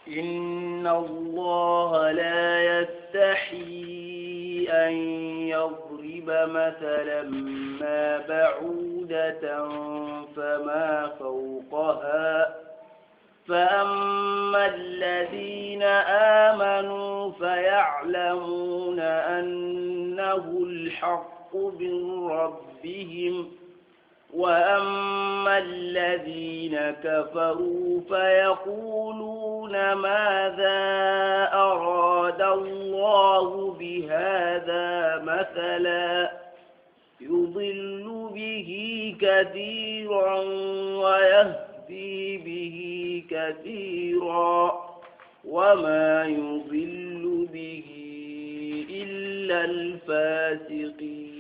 إن الله لا يستحيي أن يضرب مثلا ما بعودة فما فوقها فأما الذين آمنوا فيعلمون أنه الحق من ربهم وأما الذين كفروا فيقولون ماذا أراد الله بهذا مثلا يضل به كثيرا ويهدي به كثيرا وما يضل به إلا الفاسقين.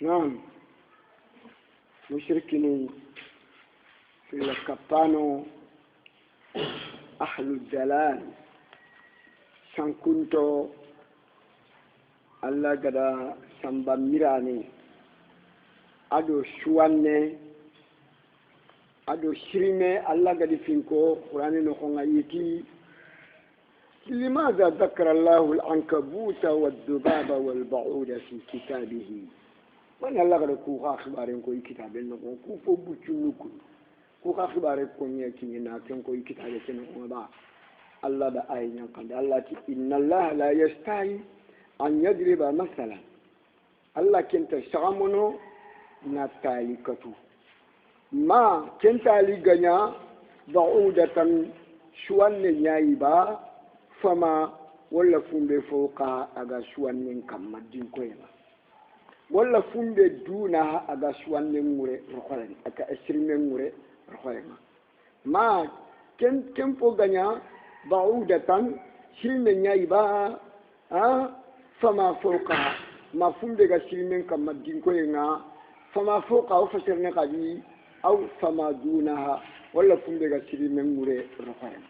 نعم مشركين في الكبانو أهل الدلال سان كنتو الله قد سنبا ميراني أدو شواني أدو شريمي الله قد فينكو قرآن نخونا يكي لماذا ذكر الله العنكبوت والذباب والبعوض في كتابه من الله قد كوخا خبارين كوي كتابين نقول كوفو بوچنوكو كوخا خبارين كوني كيني ناتن كوي كتابين نقول با الله دا آي نقول الله إن الله لا يستحي أن يضرب مثلا الله كنت شغمنو نتالي كتو ما كنت علي غنيا بعودة شوان نيايبا فما ولا فنبه فوقها أغا شوان كما دين كوينا ولا فنبه دونها أغا شوان نموري رخوين أكا أسرين نموري رخوين ما كن فوقنا بعودة شلن نيايبا فما فوقها ما فنبه شلن كما دين كوينا فما فوقها فسرنا قدي أو فما دونها ولا فنبه شلن نموري رخوين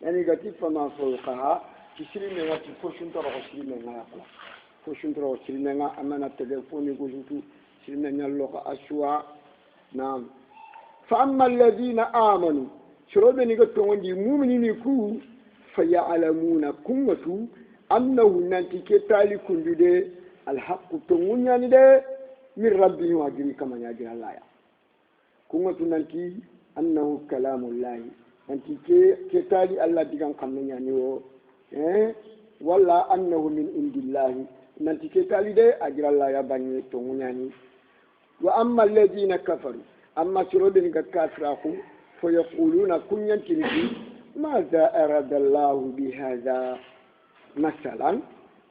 يعني قتيب فما فوقها تشري منها تفوشن ترى تشري منها يقول فوشن ترى تشري منها أمانة التليفون يقول تشري منها اللغة أشواء. نعم فأما الذين آمنوا شرودني قلت وندي مؤمنين يكو فيعلمون كمتو أنه ننتي تالي كندي الحق تمون يعني ده من ربهم وأجري كما يجري الله كمتو ننتي أنه كلام الله nanti ke tali Allah digan kamnya ni o wala annahu min indillahi nanti ke tali de ajra Allah ya bani to munyani wa amma alladhina kafaru amma surodin ga kafiraku fa yaquluna kunyan tinki madha arada Allah bi hadha masalan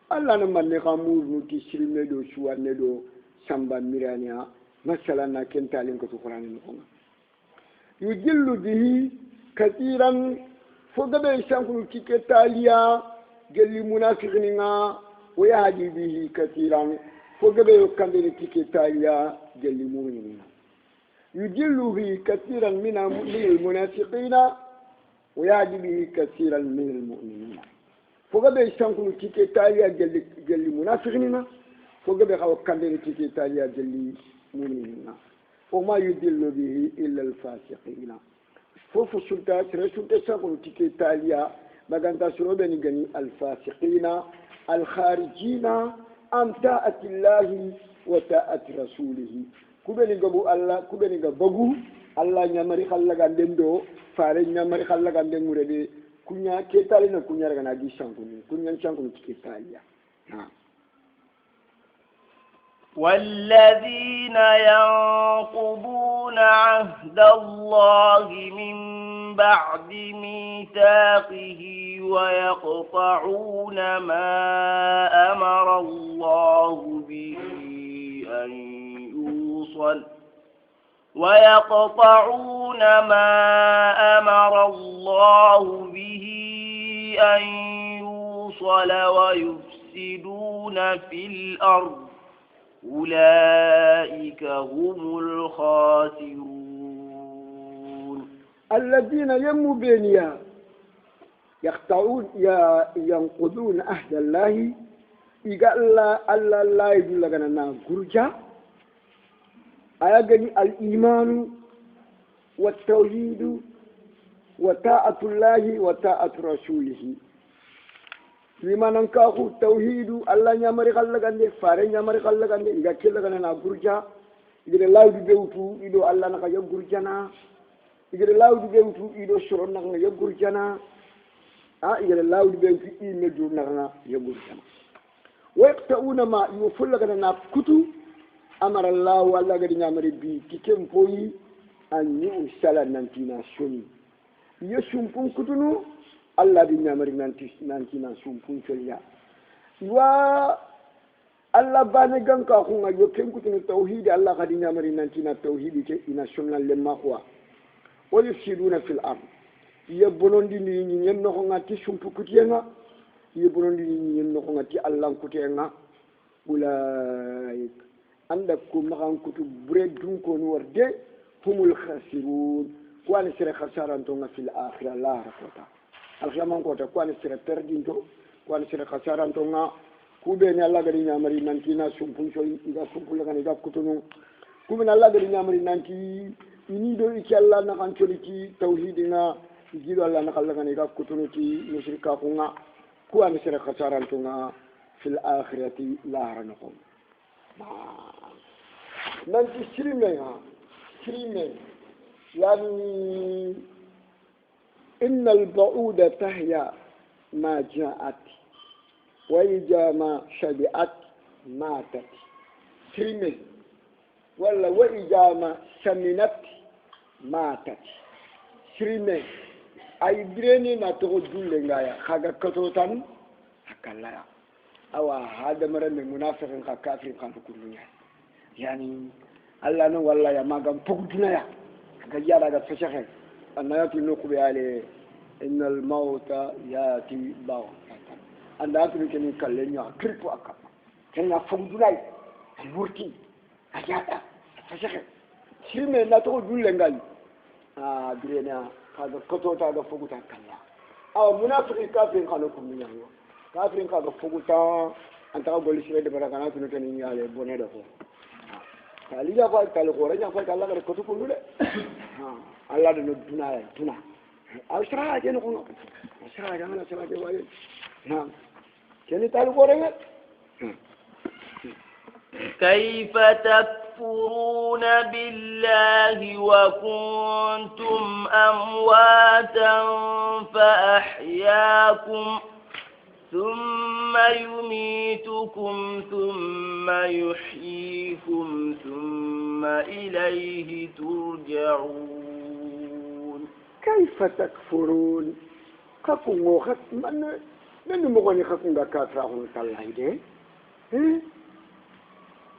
Allah na manne kamur nuti silme do suwane do samba mirania masalan na kentalin ko to qur'ani no yujillu bihi كثيرا فقد يشانكم كتاليا قال المنافقين ويهدي به كثيرا فقد يكمل كتاليا قال المؤمنين يجل به كثيرا من المنافقين ويهدي به كثيرا من المؤمنين فقد يشانكم كتاليا قال المنافقين فقد يكمل كتاليا قال المؤمنين وما يدل به إلا الفاسقين فوفو سلطة سلطة ساقل تكي تاليا بغانتا سروبني غني الفاسقين الخارجين عن طاعة الله وطاعة رسوله كوبني غبو الله كوبني غبغو الله نيامري خالا غاندندو فاري نيامري خالا غاندن موريدي كونيا كيتالينا كونيا رغانا دي شانكوني كونيا شانكوني تكي تاليا نعم والذين ينقضون عهد الله من بعد ميثاقه ويقطعون ما أمر الله به أن يوصل ويقطعون ما أمر الله به أن يوصل ويفسدون في الأرض أولئك هم الخاسرون. الذين يموا بينيا يقطعون ينقضون عهد الله يقال الله لا يقول لنا غرجا ayagani al-imanu wat-tawhidu wa ta'atullahi wa ta'atu rasulihi limanan kahu tawhidu Allah nyamari kallagande fare nyamari kallagande iga kellagana na gurja igede lawdi bewtu ido Allah naka ya gurjana igede lawdi bewtu ido shoro naka ya gurjana igede lawdi bewtu ime dur naka ya gurjana waqtauna ma yufullagana na kutu amara Allah walla gadi nyamari bi kikem poyi an yusala nantina shoni yesum kutunu Allah di nyamari nantina sumpun celiya wa Allah bane ganka ko nga yoken kutunu tauhid Allah gadi nyamari nantina tauhid ke ina sunna lemma kwa wa yusiduna fil ard yebonondi ni nyen no nga ti sumpu kutiyenga yebonondi ni nyen no nga ti Allah kutiyenga ulaik anda ko makan kutu bure dun ko no warde humul khasirun kwani sere khasaran to nga fil akhirah la rakota alkhiyama ko ta kwani sere perdinto kwani sere khasaran to nga kube ni Allah gadi nyamari nantina sumpun so iga sumpul kan iga kutunu kube ni Allah gadi nyamari nanti ini do iki Allah na kan choliki tauhidina gido Allah na kala kan iga kutunu ti musyrika ko nga kwani sere khasaran to nga fil akhirati la ranakum nanti sirime يعني إن البعودة تهيا ما جاءت وإذا ما شبعت ماتت سرمه ولا وإذا ما سمنت ماتت سرمه أي بريني ناتو دول لغايا خاغا كتوتان هكالا أو هذا مرة من منافق كافر كان كلنا يعني الله نو والله يا ماغام بوغدنا يا غيالا غا فشخه ان ياتي نوكو بيالي ان الموت ياتي بغتة ان ياتي كني كلنيا كريبو اكا كنيا فوغدنا مورتي غيالا فشخه سيمي ناتو دولنغال درينا هذا كتوتا دا فوغتا كلا او منافق كافر كانوا كمنيا كافر كانوا فوغتا انت قول سيده بركانات نكني يالي بوني دفو Kaliya ko kal ko ranya ko Allah ga ko to kullu de Allah da duna asra je no asra ga na asra je waye na keni tal ko ranya كيف تكفرون بالله وكنتم أمواتا فأحياكم ثم يميتكم ثم يحييكم ثم إليه ترجعون كيف تكفرون خفوا من مغني خفوا كافرون الله ده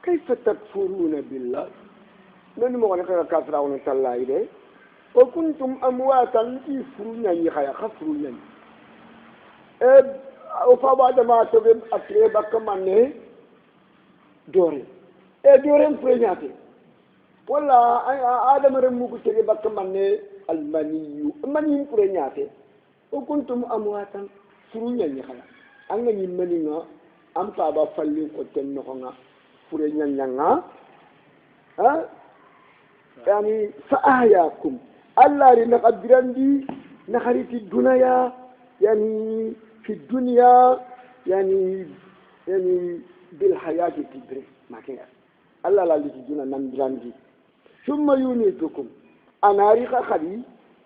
كيف تكفرون بالله من مغني كافرون الله ده وكنتم أمواتا يفرون يخيا خفرون ofa bada ma tobe akre bakamane dore dore prenyate wala adam rem mugu tege bakamane almaniyu mani prenyate o kuntum amwatan furunya ni khala anga ni maninga am fa ba falli ko ten no nga furenya nyanga yani fa ahyakum allah ri naqdirandi nakhariti dunaya يعني في الدنيا يعني بالحياة الكبرى ما كان الله لا يجينا نمجرانجي ثم يميتكم أنا ريخا خدي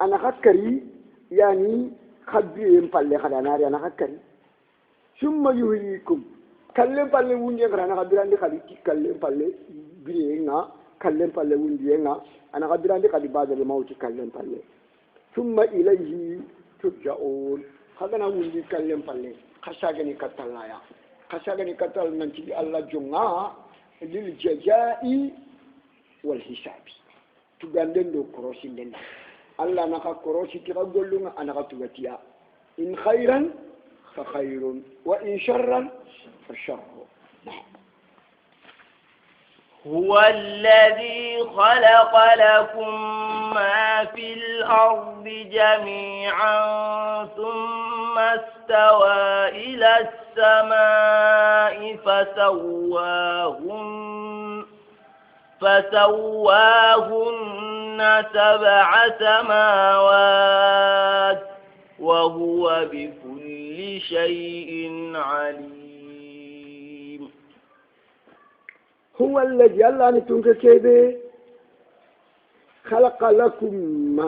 أنا خكري يعني خبي يمبالي خدي أنا ري أنا خكري ثم يحييكم كلم بالي وندي أنا خبيراني خدي كلم بالي برينا كلم بالي وندي أنا خبيراني خدي بعد الموت كلم بالي ثم إليه ترجعون خدنا ولي كلم بالله خشاغني كتلايا خشاغني كتل ننتي الله جونغا للجزاء والحساب تغاندن دو كروسي دين الله نكا كروسي تيغا غولونغا انا غتوغتيا ان خيرا فخير وان شرا فشر هو الذي خلق لكم ما في الأرض جميعا ثم استوى إلى السماء فسواهن سبع سماوات وهو بكل شيء عليم. هو الذي الله نتونك كيبه خلق لكم ما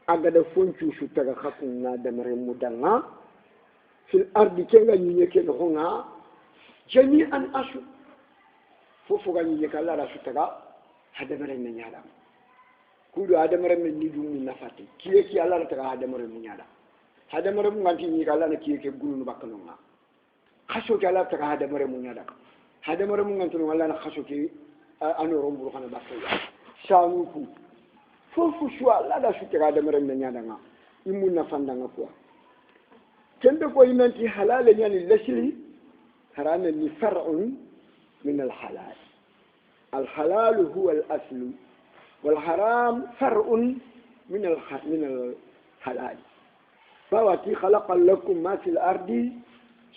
أجد فنشو شتى خلقنا دمرين مدنا في الأرض كنا نيجي نهونا جميعا أشو فوفوغا نيجي الله رشتى هذا مرين من يالا كل هذا مرين من نيجو من نفاتي كي الله رتى هذا مرين من يالا هذا مرين من عندي نيجي الله نكيه كبرون بكنونا خشوا الله رتى هذا مرين من يالا هذا مرين من عندنا الله نخشوا كي أنا رمبر خنا بكيا شانوكو فوفو شو الله رشتى هذا مرين من يالا إمون نفندنا كوا كنت كوي ننتي حلال يعني لشلي حرام يعني فرع من الحلال. الحلال هو الأصل والحرام فرع من الحلال. فواتي خلق لكم ما في الأرض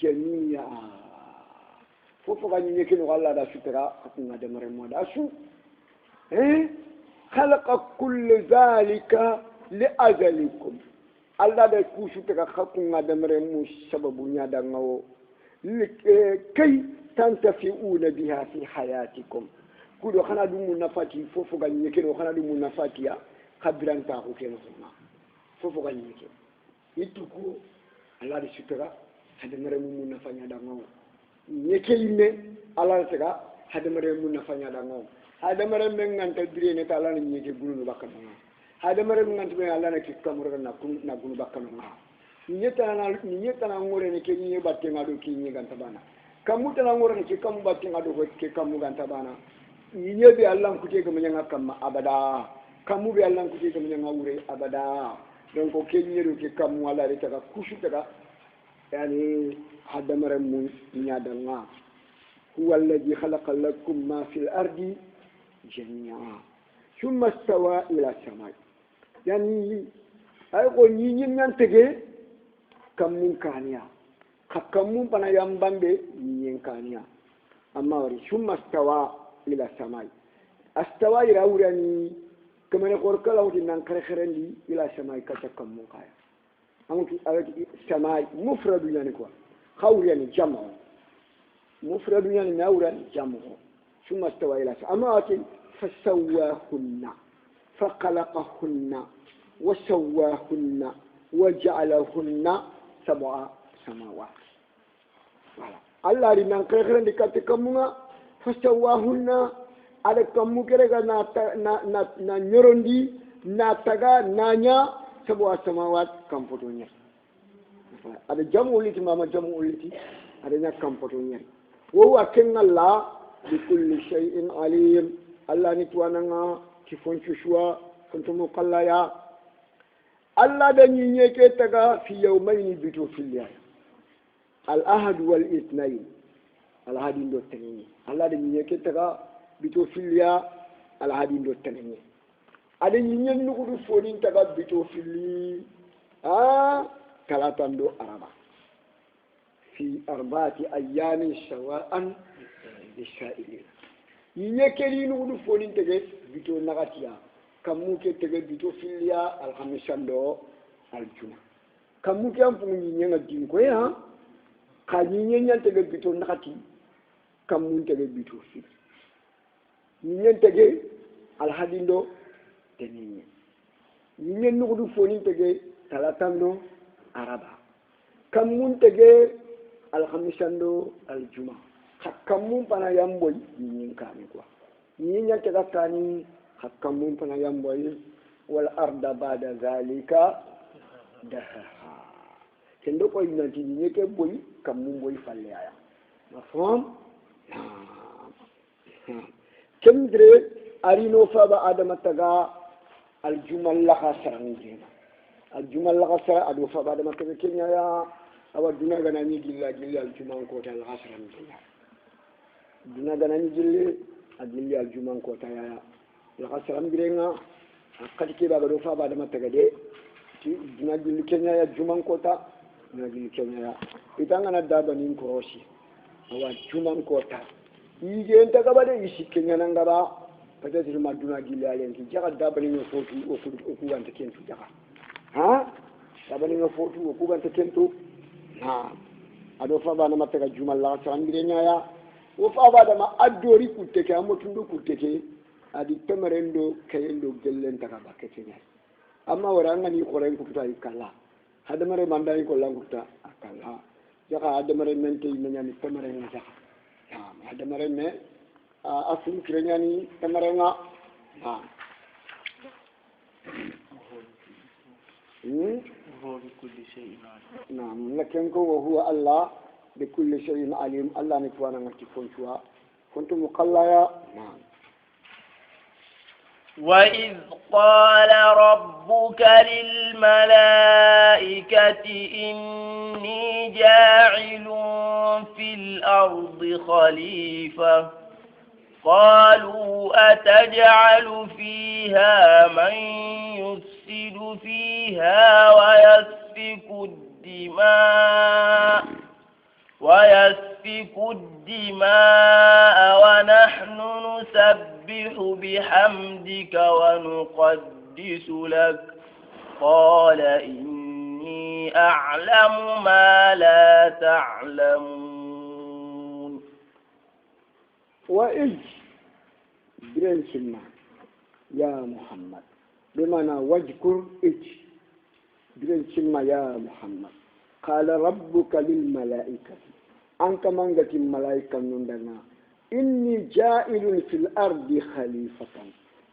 جميعا. فوفو غني يكين والله دا شترا أكون هذا مرمى دا شو. خلق كل ذلك لأجلكم. Allah da ku shi ta hakun adamare mu sababunya da ngawo kai tantafi'una biha fi hayatikum kudo khana dum nafati fofu ganye keno khana dum nafatiya khabiran ta ko keno ma fofu ganye ke ituko Allah da shi ta adamare mu nafanya da ngawo yake yime Allah ta adamare mu nafanya da ngawo adamare men nganta dire ne ta Allah ne yake gulu bakkan hada mare mun ngantbe Allah na kikamura na gunu bakkanu ma nyetana ngore ne ke nyi batte ngado ki nyi ganta bana kamu tana ngore ne ke kamu batte ngado ko ke kamu ganta bana nyebe Allah ku te ga manya kamma abada kamu be Allah ku te ga manya wure abada donc ko ke nyi ro ke kamu Allah re ta kushu ta yani hada mare mun nyada nga huwa alladhi khalaqa lakum ma fil ardi jami'a thumma istawa ila samai yani ay ko nyinyin nan tege kamun kaniya kamun bana yambambe nyin kaniya amma wari shumma stawa ila samai astawa ila urani kamane korkala wuti nan kare kharendi ila samai kata kamun kaya amuki awati samai mufradu yani quoi khawri yani jamu mufradu yani nawran jamu shumma stawa ila amma wati fasawahunna فخلقهن وسواهن وجعلهن سبع سماوات. الله رينا كرهن دكاتكمونا فسواهن على كمو كرهنا na nyorondi na taga nanya سبع سماوات كم فتونيا. ada jamu uliti mama jamu uliti adanya kam فتونيا. وهو كن الله بكل شيء عليم. الله نتوانا kifon shushwa kuntum qallaya Allah da nyinye ke taga fi yawmayn bitu fil al ahad wal ithnain al hadin do tanini Allah da nyinye ke taga bitu fil al hadin do tanini ada nyinye nukudu fodin taga bitu fil kalatando araba fi arba'ati ayamin sawa'an lisa'ilin nyekeli nukudu fodin tege bito nagatia kamu ke tege bito filia alhamisando aljuma kamu ke ampu nyenga dinko ya ka nyenya tege bito nagati kamu tege bito fil nyen tege alhadindo tenini nyen nukudu fodin tege talatando araba kamu tege alhamisando aljuma kamu pana yamboy nyen kani kwa nyen tega kani hakamun pana yamboy wal arda ba'da zalika dahaha kendo ko inanti nyeke boy kamun boy falle aya mafhum kendre arino faba adama taga aljumal la khasarangina aljumal la khasara adu faba adama taga kenya ya awa duna gana ni gilla aljuman ko tal khasarangina duna gana ni gille agilli aljuman ko ta ya la khasram birenga akati ke baga do fa ba da mataga de ti dina gilli kenya ya juman ko ta dina gilli kenya ya itanga na daba ni koroshi awa juman ko ta yige enta gaba de isikkenya nangaba peut-être maduna gilalen ki jaga dabani no fotu o ku wanta kentu jaga ha dabani no fotu o ku wanta kentu na ado fa bana mataka jumalla sangire nyaya wo fa bada ma addori kutte ke amotundu kutte ke adi temerendo kayendo gellen taka bakete nya amma waranga ni koren ku futai kala hadamare mandai ko languta akala jaga hadamare mente nyanya ni temere nya jaga ya hadamare me asun kirenya ni temere nga ha هو بكل شيء عليم نعم لكن هو الله بكل شيء عليم الله نتوانا نتكون شوها كنت مقليا نعم وإذ قال ربك للملائكة إني جاعل في الأرض خليفة قالوا أتجعل فيها من يفسد فيها ويسفك الدماء ونحن نسبح بحمدك ونقدس لك قال إني أعلم ما لا تعلمون وإذ برنسنا يا محمد بمعنى واذكر إذ برنسنا يا محمد قال ربك للملائكة أنك منغت الملائكة نندنا إني جائل في الأرض خليفة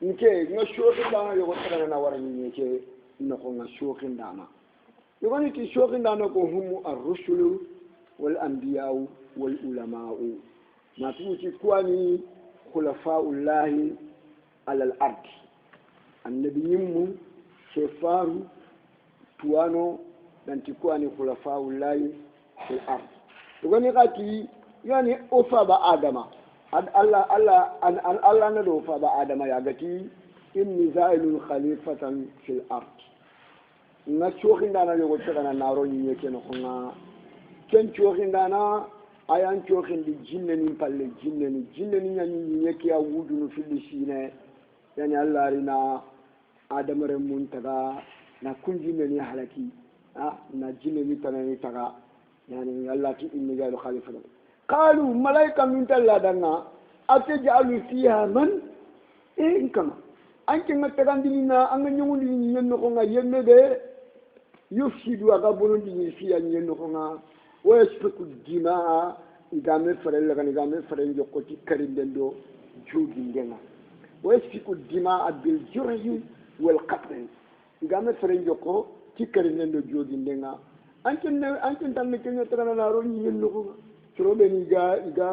نكي نشوخ دانا يغترنا نورني نكي نكو نشوخ دانا يغني تشوخ دانا هم الرسل والأنبياء والعلماء ما توتي كواني خلفاء الله على الأرض النبي يمو شفارو توانو ننتكواني خلفاء الله في الأرض يقولني قاتي يعني أفا آدم الله ندو أفا آدم يقاتي إني زائل خليفة في الأرض نشوخين دانا يقولنا ناروني يكينا خنا كن شوخين دانا ayan chokin di jinneni palle jinneni yani yake ya wudu fi lishine yani Allah rina adamare mun taga na kunjineni halaki na jinneni tanani taga yani Allah ki inni galu khalifa qalu malaika min talladanga atajalu fiha man kama anke matagandina anga nyungundi nyenno ko nga yemme be yufsidu aga bonondi ni fiya nyenno ko nga ويسفك الدماء إقامة فرلا كان إقامة فرنج قتي كريم دندو جودين دنا ويسفك الدماء بالجرح والقتل إقامة فرنج قتي كريم دندو جودين دنا أنت تنمكين ترى نارون ينلقو شرو بني إقا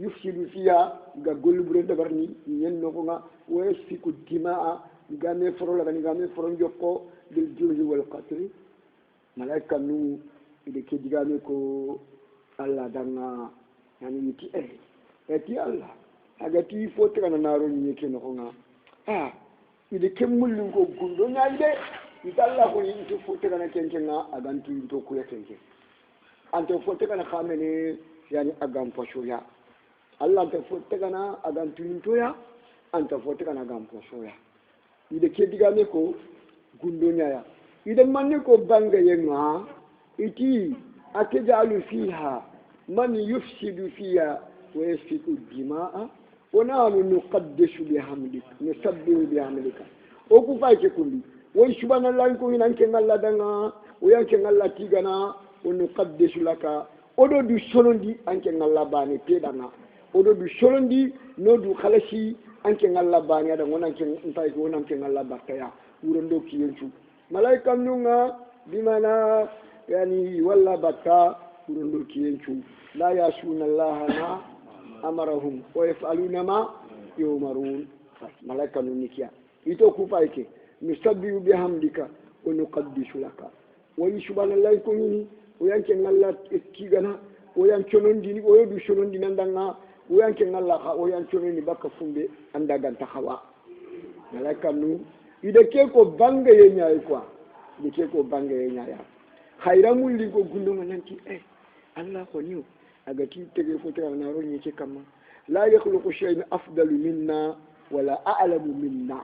يفسد فيها إقا قول برند برني ينلقو ويسفك الدماء إقامة فرلا كان إقامة فرنج قتي بالجرح والقتل ملائكة نو ide ke digame ko Allah danga yani yiti eti Allah agati fote kana naro ni ke no nga ide ke mullin ko gundo nyande italla ko yiti fote kana kenkenga agantu to ko yakenke anto fote kana khamene yani agam poshoya Allah ta fote kana agantu to ya anta fote kana agam poshoya ide ke digame ko gundo nyaya ide manne ko banga yenga إتي أتجعل فيها من يفسد فيها ويسفك الدماء ونحن نقدس بحمدك نسبح بحمدك أكو فايك كلي ويسبحان الله يكون ينكن الله دنا وينكن الله تيغنا ونقدس لك odo du solondi anke ngalla bani pedana odo du solondi no du khalasi anke ngalla bani ada ngonan ke ntai ko ngonan ke ngalla bakaya urondo kiyenchu malaika nunga bimana يعني ولا بكا يقولون كينشو لا يعصون الله ما أمرهم ويفعلون ما يؤمرون ملائكة نونيكيا يتوقف فايك نسبح بحمدك ونقدس لك ويسبحان الله يكونني ويانكن الله كيغنا ويانكنون ديني ويدو شنون دي نندنا ويانكن الله ويانكنون بك فمبي اندغان تخوا ملائكة نو يدكيكو بانغ ينيا كوا يدكيكو بانغ ينيا khairamul ligo gundo nanti Allah ko niu agati tege fotra na ro ni kama لا يخلق شيء أفضل منا ولا أعلم منا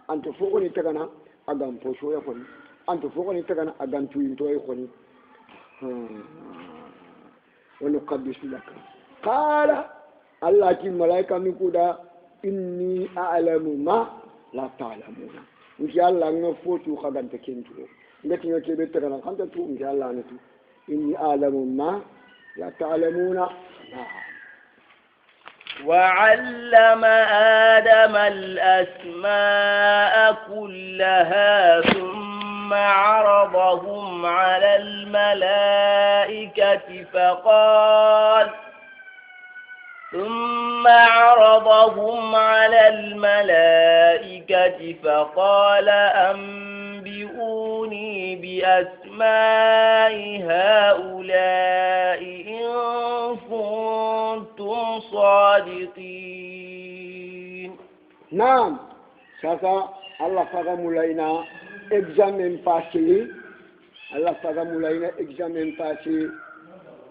أنت فوقني تكنا أجام بوشوا يخوني أنت فوقني تكنا أجام توينتو يخوني ونقدس لك قال الله كي ملائكة مكودا إني أعلم ما لا تعلمون إن شاء الله نفوتو خدام تكينتو لكن يكيب تكنا خانتا تو إن شاء الله نتو إني أعلم ما لا تعلمون وعلم آدم الأسماء كلها ثم عرضهم على الملائكة فقال أنبئوني بأسماء هؤلاء إن كنتم صادقين. نعم ساسا الله فغم لنا examen passé الله فغم لنا examen passé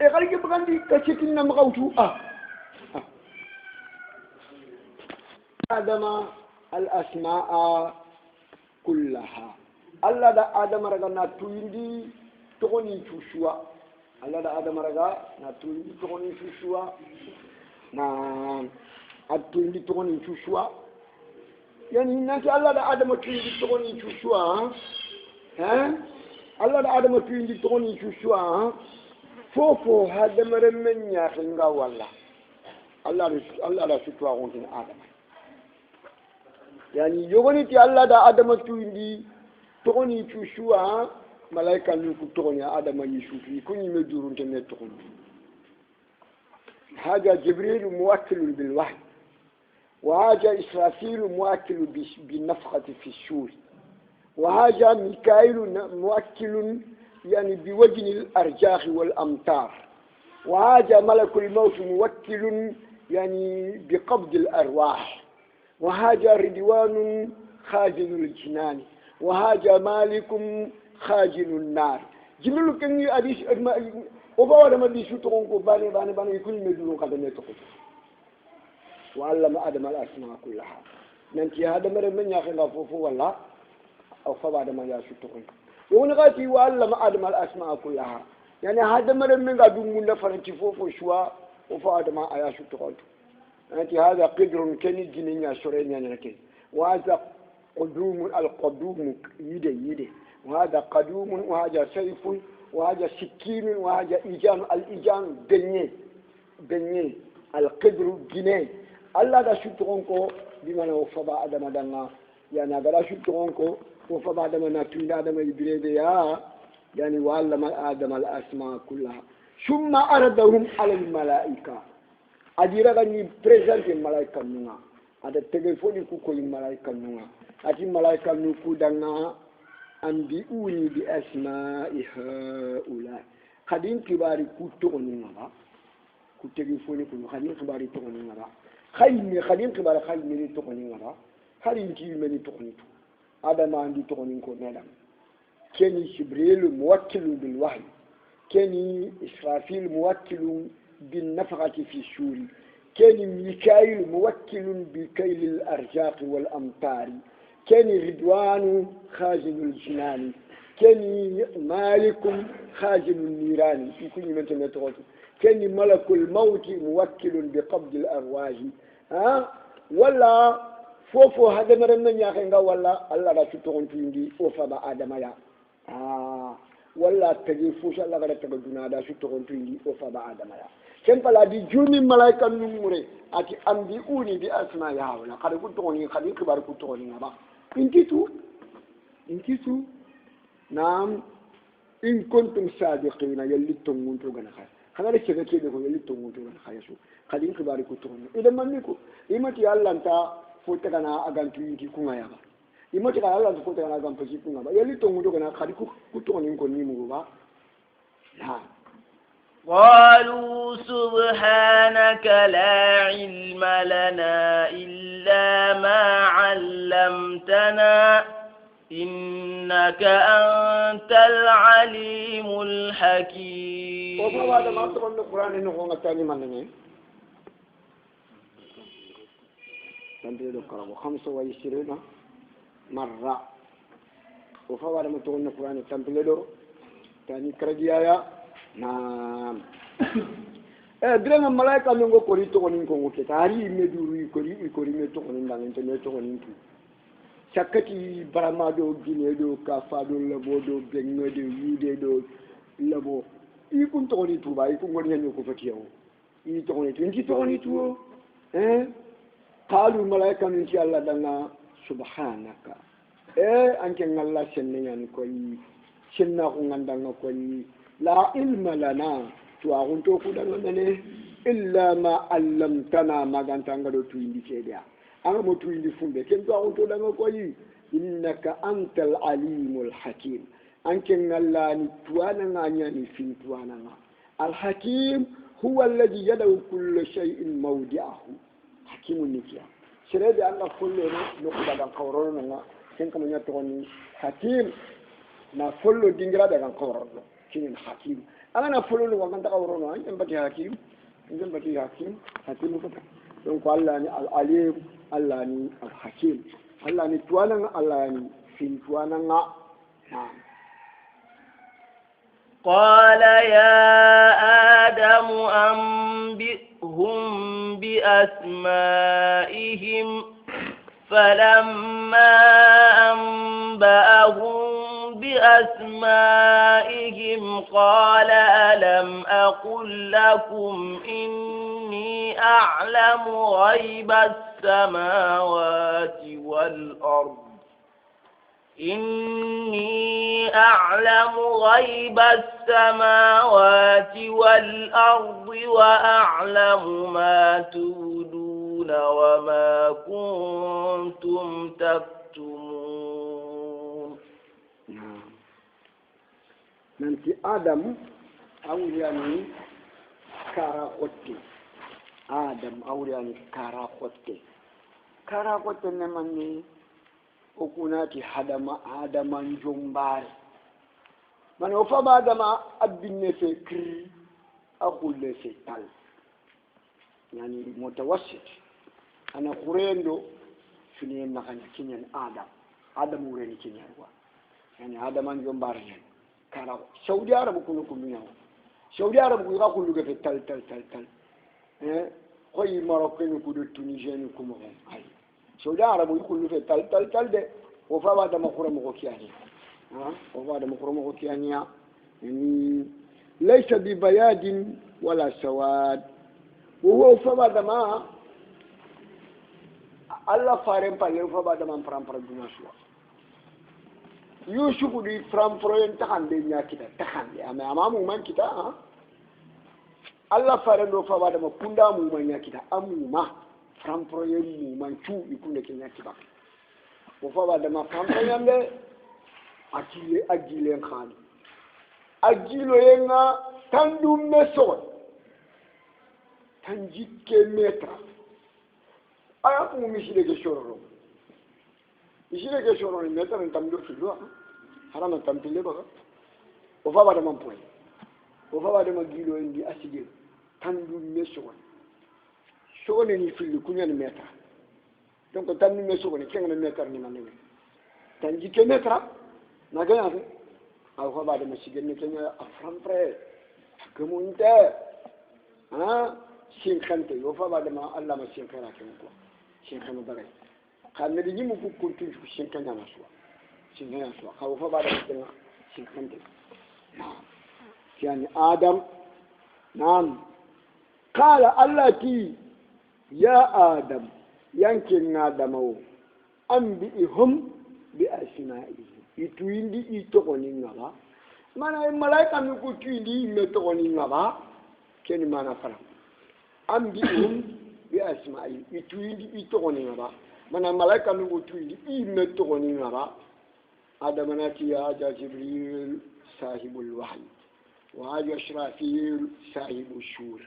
إيه قال لك بغندي كشكلنا مغوتو آدم الأسماء كلها الله دا آدم رغنا تويندي تغني تشوا الله دا آدم رغنا تويندي تغني تشوا نعم أتويندي تغني تشوا يعني الناس الله دا آدم تويندي تغني تشوا ها الله دا آدم تويندي تغني تشوا فوفو هذا مرمن يا خنغا والله الله دا شتوا غونتين آدم يعني يغني تي الله دا آدم تويندي تغني تشوا ملائكة نكو تغني آدم يشوفي كوني مدورون تنة تغني هذا جبريل موكل بالوحي وهذا إسرافيل موكل بالنفخة في السور وهذا ميكائيل موكل يعني بوزن الأرجاح والأمطار وهذا ملك الموت موكل يعني بقبض الأرواح وهذا رضوان خازن الجنان وهذا مالك خازن النار جملو كني اديس وبوا ما دي سوتون كو باني يكون مدلو قد نتو وعلم ادم الاسماء كلها ننتي هذا مر من يا خلا فوفو ولا او فبا ما يا سوتون ونغاتي وعلم ادم الاسماء كلها يعني هذا مر من غادو من فرنتي فوفو شوا وفا ادم يا سوتون انت هذا قدر كني جنيا شورين يعني لكن وهذا قدوم القدوم يدي وهذا قدوم وهذا سيف وهذا سكين وهذا إيجان الإيجان بني القدر جنيه الله دا شترونكو بما نوفى آدم دانا يعني أقرأ شترونكو وفى آدم ناتوين آدم يبريديا يعني وعلم آدم الأسماء كلها ثم أردهم على الملائكة أجيرا غني بريزنت الملائكة نونا هذا تليفوني كوكو الملائكة نونا أتي الملائكة نوكو دانا أنبئوني بأسماء هؤلاء خدين كباري كتغني نغا كتغني كنو خدين كباري تغني نغا خدين كباري خدين تغني نغا خدين كيمني تغني تو هذا ما عندي تغني كو ندم كني جبريل موكل بالوحي كني إسرافيل موكل بالنفخة في السور كني ميكائيل موكل بكيل الأرزاق والأمطار كني رضوان خازن الجنان كني مالك خازن النيران يكون من تنتظر كني ملك الموت موكل بقبض الأرواح ولا فوفو هذا مرمنا يا خنغا ولا الله لا تتغن تيندي وفا آدم يا ولا تجي فوش الله غير تقدنا دا تتغن تيندي وفا آدم يا كن فلا دي جوني ملائكة نموري أتي أنبئوني بأسماء هؤلاء قد كنت تغني قد كبار كنت تغني انتيتو نعم إن كنتم صادقين يلي تمونتو غنا خنا لك كده كده يلي تمونتو غنا خايسو خدين كبار كنت تغني إذا ما نيكو إمتى الله أنت فوتكنا أغان تيجي كوما يا با إمتى الله أنت فوتكنا أغان فشي كوما با يلي تمونتو غنا خدي كنت تغني كوني مغوا نعم قالوا سبحانك لا علم لنا إلا ما علمتنا إنك أنت العليم الحكيم. وفي هذا ما تقول القرآن إنه هو مثاني منني تنبيه القرآن 25 مرة وفوار متون القرآن تنبيه تاني كرديايا نعم درنا ملاika nungo kori to konin kongo ke tari meduru ikori meto konin dan meto konin tu chakati baramado ginedo kafado labodo bengodo yudedo labo ikun to konin tu ba ikun ngoni nyo ko fatiyo i to konin tu inti to konin tu qalu malaika min ti Allah dana subhanaka anke ngalla senne yan koyi sinna ko ngandanga koyi la ilma lana to agunto kudanga nane illa ma allamtana magantanga do tuindi cedia anga mo tuindi fumbe ken to agunto danga koyi innaka antal alimul hakim anke ngallani tuana nganya ni fin tuana nga al hakim huwa alladhi yad'u kull shay'in mawdi'ahu hakimun nikia sirede anga kullo no ko daga kawrono nga ken kam nyatto ni hakim na follo dingira daga kawrono kinin hakim أنا فلول وكان تقولون أنت بدي حكيم أنت بدي حكيم حكيم كذا donc Allah ni al-alim Allah ni al-hakim Allah ni tuana Allah ni fin tuana قال يا آدم أنبئهم بأسمائهم فلما أنبأهم بأسمائهم قال ألم أقل لكم إني أعلم غيب السماوات والأرض إني أعلم غيب السماوات والأرض وأعلم ما تبدون وما كنتم تكتمون. nanti Adam awriyani kara khotte ne manni okunati hadaman jombare man o fa badama abinne fe kri akulle fe tal yani mutawassit ana khurendo fini nakanya kinyan Adam ureni kinyan wa yani hadaman jombare ne kara Saudi Arab kunu kunya Saudi Arab ku ga kullu ge tal koy Marocain ku de Tunisien ku mo ay Saudi Arab ku kullu fe tal de o fa ba da makura mo ko kiyani o ba da makura mo ko kiyani yani laysa bi bayadin wala sawad wo fa ba da ma Allah faren pa le fa ba da man pram duma suwa Yusuf di framproyen takande nyakita takande amamu man kita Allah farendo fa bada ma kunda mu man nyakita amuma framproyen mu man chu ikunde ke nyakita o fa bada ma framproyen de agile khani agilo yenga tandu meso tanjike metra aya mu misile ke shoro misile ke shoro ni metra ntamdo filwa harama tampile baga o fa bada man point o fa bada magilo indi asigil tandu meso ne ni filu kunya ni metra donc tandu meso ne kenga metra ni manene tanji ke metra na ganya se o fa bada masigil ne kenya aframfre kemunte shin khante o fa bada ma Allah ma shin khara ke ko shin khama bagay kan ne di mu ku kuntu shin kanya na so singaya so kawo fa ba da mutum shinkante yani Adam nam kala Allah ki ya Adam yankin Adamawo an bi'ihum bi asma'ihi ituindi itokoni ngaba mana malaika mi ko tuindi me tokoni ngaba keni mana fara an bi'ihum bi asma'ihi ituindi itokoni ngaba mana malaika mi ko tuindi me tokoni ngaba آدم ناتي هذا جبريل صاحب الوحي وهذا إسرافيل صاحب الشور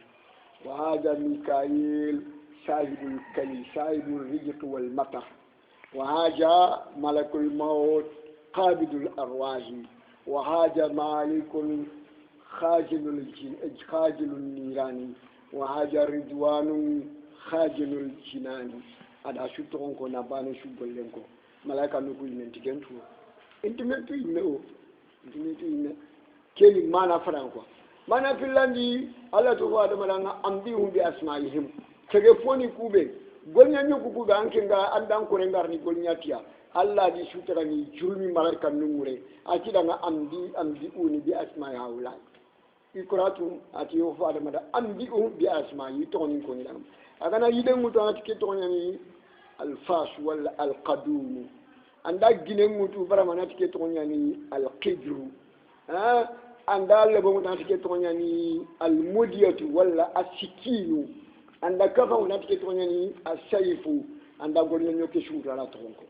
وهذا ميكائيل صاحب الكلي صاحب الرزق والمطر وهذا ملك الموت قابض الأرواح وهذا مالك خازن النيران وهذا رضوان خازن الجنان ada su togon ko na bane su gollen ko malaika no ko men tigentu intimetu imme o intimetu imme keli mana faran ko mana filandi Allah to wa da malanga ambi hum bi asma'ihim kege foni kube golnya nyoku kube anke nga andan ko rengar ni golnya tiya Allah di sutara ni jurmi malaika numure akida nga ambi uni bi asma'i haula ikuratu ati yo fa da mada ambi bi asma'i to ni ko ni dam agana yiden mutu ati ke to ni al fas wal al qadum anda gine mutu barama na ke to ni al qidru anda lebo mutu ati ke to ni al mudiyatu wala asikinu anda kafa una ati ke to ni asayfu anda golnya nyoke shutara to ko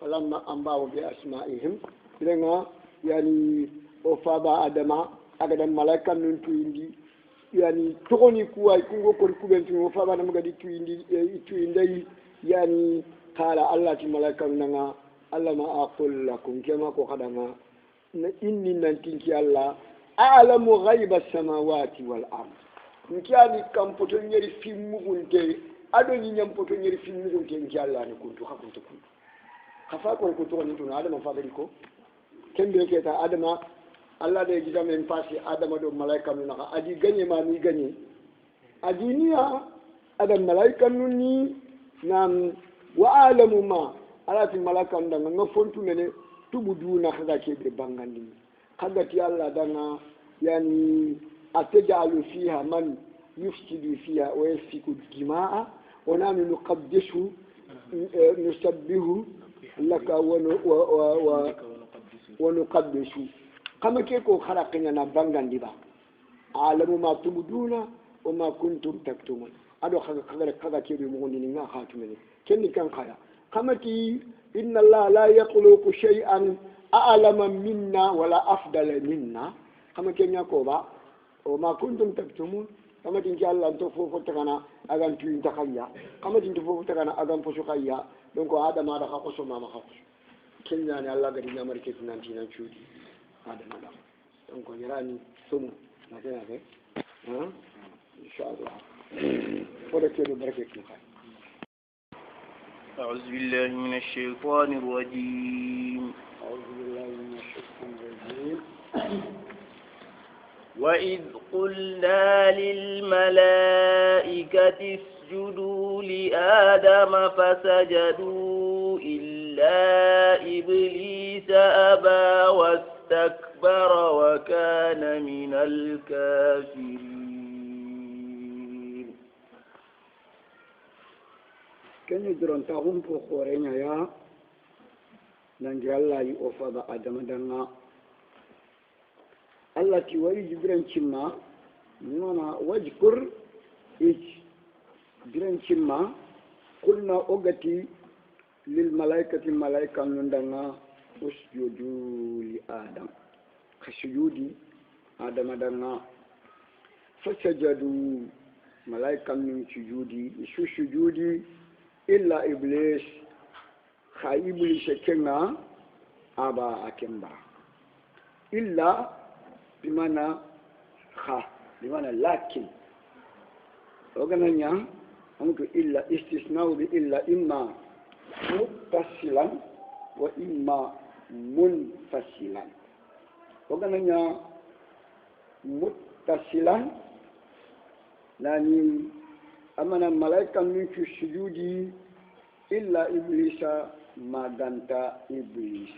falamma ambawo bi asma'ihim irenga yani o faba adama agadan malaika nun tuindi yani togoni kuwa kungo ko kubentu o faba nam gadi tuindi yani qala allah ti malaika nanga allah ma aqul lakum kama ko kadanga inni nantinki allah a'lamu ghaiba samawati wal ard nkiani kampoto nyeri fimu gunte ado ni nyampoto nyeri fimu gunte nki allah ni kuntu hakuntu kuntu khafa ko ko to ni to adama fa gadi ko kembe ke ta adama Allah da gida men fasi adama do malaika nun na adi ganye ma ni ganye adi niya adam malaika nun ni nam wa alamu ma alati malaika ndanga nga fontu mene tubuduna kaga ke be bangandi kaga ti Allah dana yani atajalu fiha man yufsidu fiha wa yasfiku dimaa wa nahnu nuqaddishu nusabbihu laka wa nuqaddishu kama ke ko kharaqina na bangandi ba alamu ma tubuduna wa ma kuntum taktumun ado kaga ke be mo ni nga khatumene kenni kan khaya kama ti inna allaha la yakhluqu shay'an a'lama minna wala afdala minna kama ke nya ko ba wa ma kuntum taktumun kama tin ki allah to fofo tagana agan tuin takaya kama tin to fofo tagana agan posu kaya donc adama da ko so mama ko kenya ne allah gadi nyamar ke tunanti nan chudi adama da donc yarani sumu na tena ke inshallah fora ke do barke ki khay أعوذ بالله من الشيطان الرجيم أعوذ بالله من الشيطان الرجيم وإذ قلنا للملائكة اسجدوا لآدم فسجدوا إلا إبليس أبى واستكبر وكان من الكافرين. كان يدرون تهم فخورين يا ننجي الله يوفى آدم دنا التي ويجبرن كما نونا وجكر إيش جبرن كما قلنا أوغتي للملائكة الملائكة نندنا اسجدوا لآدم خسجودي آدم دنا فسجدوا ملائكة من سجودي يسو سجودي إلا إبليس خا إبليس كنا أبا أكمبا إلا بمعنى خا بمعنى لكن وقالنا أنك إلا استثناء إلا إما متصلا وإما منفصلا وقالنا متصلا يعني أمنا ملائكة من السجود إلا إبليس ما دانت إبليس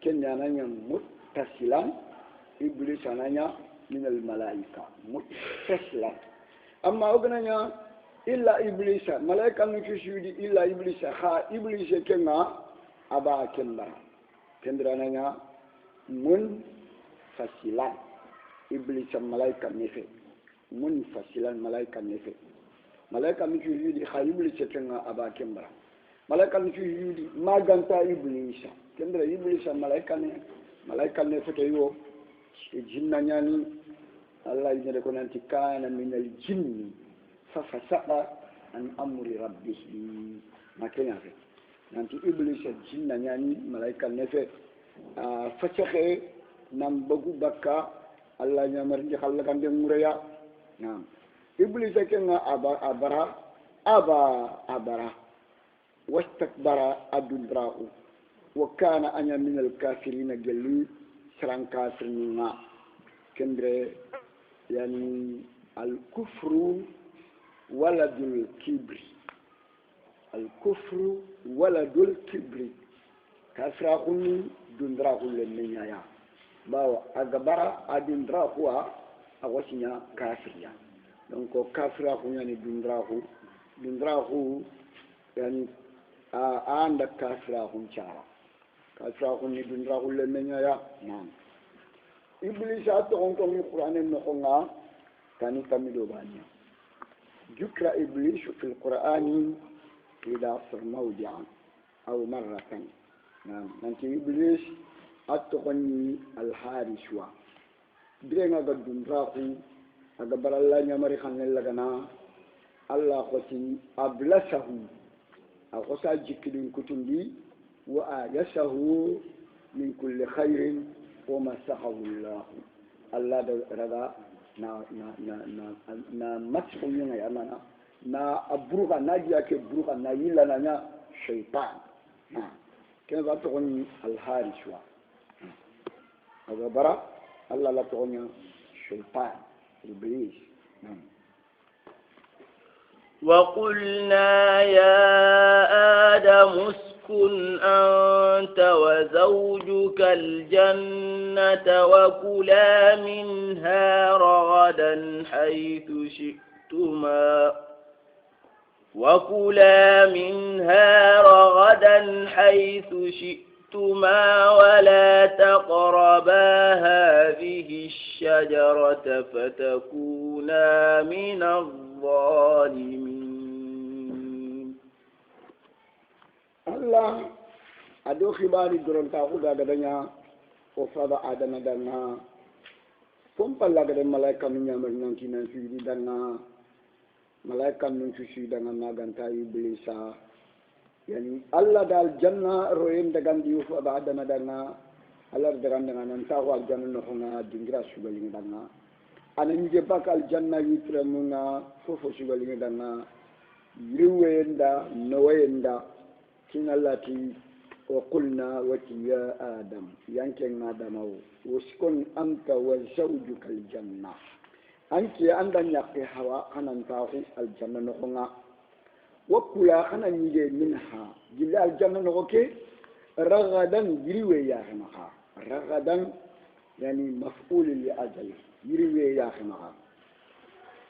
كنا نanya متصلا إبليس نanya من الملائكة متصلا أما أغنى إلا إبليس ملائكة من السجود إلا إبليس خا إبليس كنا أبا كنا كندرا نanya منفصلا إبليس ملائكة نفي منفصلا ملائكة نفي ملائكة من السجود خا إبليس كنا أبا كنا ملائكة من السجود ما دانت إبليس كندرا إبليس ملائكة نفي كيو الجن يعني الله يقول أنت كان من الجن ففسق عن أمر ربه ما كان يعرف أنت إبليس الجن يعني ملائكة نفع فسق نبغو بكا الله يأمر جهال كان دموريا نعم إبليس كان أبرا أبى أبرا واستكبر أدبراه وكان أنا من الكافرين جلي سران كافرين كندري يعني الكفر ولد الكبر الكفر ولد الكبر كافراخني دندراخو للنيايا باو أجبرا أدندراخو أوسيا كافريا دونك كافراخو يعني دندراخو يعني عندك كافراخو شارع كافراخو دندراخو للنيايا نعم إبليس أتوقع من القرآن النقطة كانوا كملوا بانيا ذكر إبليس في القرآن إذا صار موضعا أو مرة نعم أنت إبليس أتقني الحارسوا درينا قد دمراقي أقبل الله نمر خان لغنا الله قسي أبلسه أقصى جكدين كتندي وآيسه من كل خير ومسحه الله الله رضا na matsu yunga ya mana na abruga na yake bruga na yila na shaytan كان بتقول الهاري شوا هذا برا الله لا تقول الشيطان إبليس وقلنا يا آدم اسكن أنت وزوجك الجنة وكلا منها رغدا حيث شئتما ولا تقربا هذه الشجرة فتكونا من الظالمين. الله أدو خباري درون تاخو غادنيا وفادا آدم دانا ثم بالله غادن ملائكة من يامر نانكي نانسي دانا ملائكة من تشي دانا ناغانتا إبليسا يعني الله دال جنة روين دغان ديو فادا آدم دانا الله دغان دانا نانتاخو الجنة نخونا دينغرا شوغالين دانا أنا نيجي باك الجنة يترمونا فوفو شوغالين دانا يروين دا نوين دا كنا التي وقلنا يا آدم ينكن آدم واسكن أنت وزوجك الجنة أنت عندن يقي هوا أنا نتاخي الجنة نخونا وكلا أنا نيجي منها جل الجنة نخوكي رغدا يروي يا خمها رغدا يعني مفعول لأجل يروي يا خمها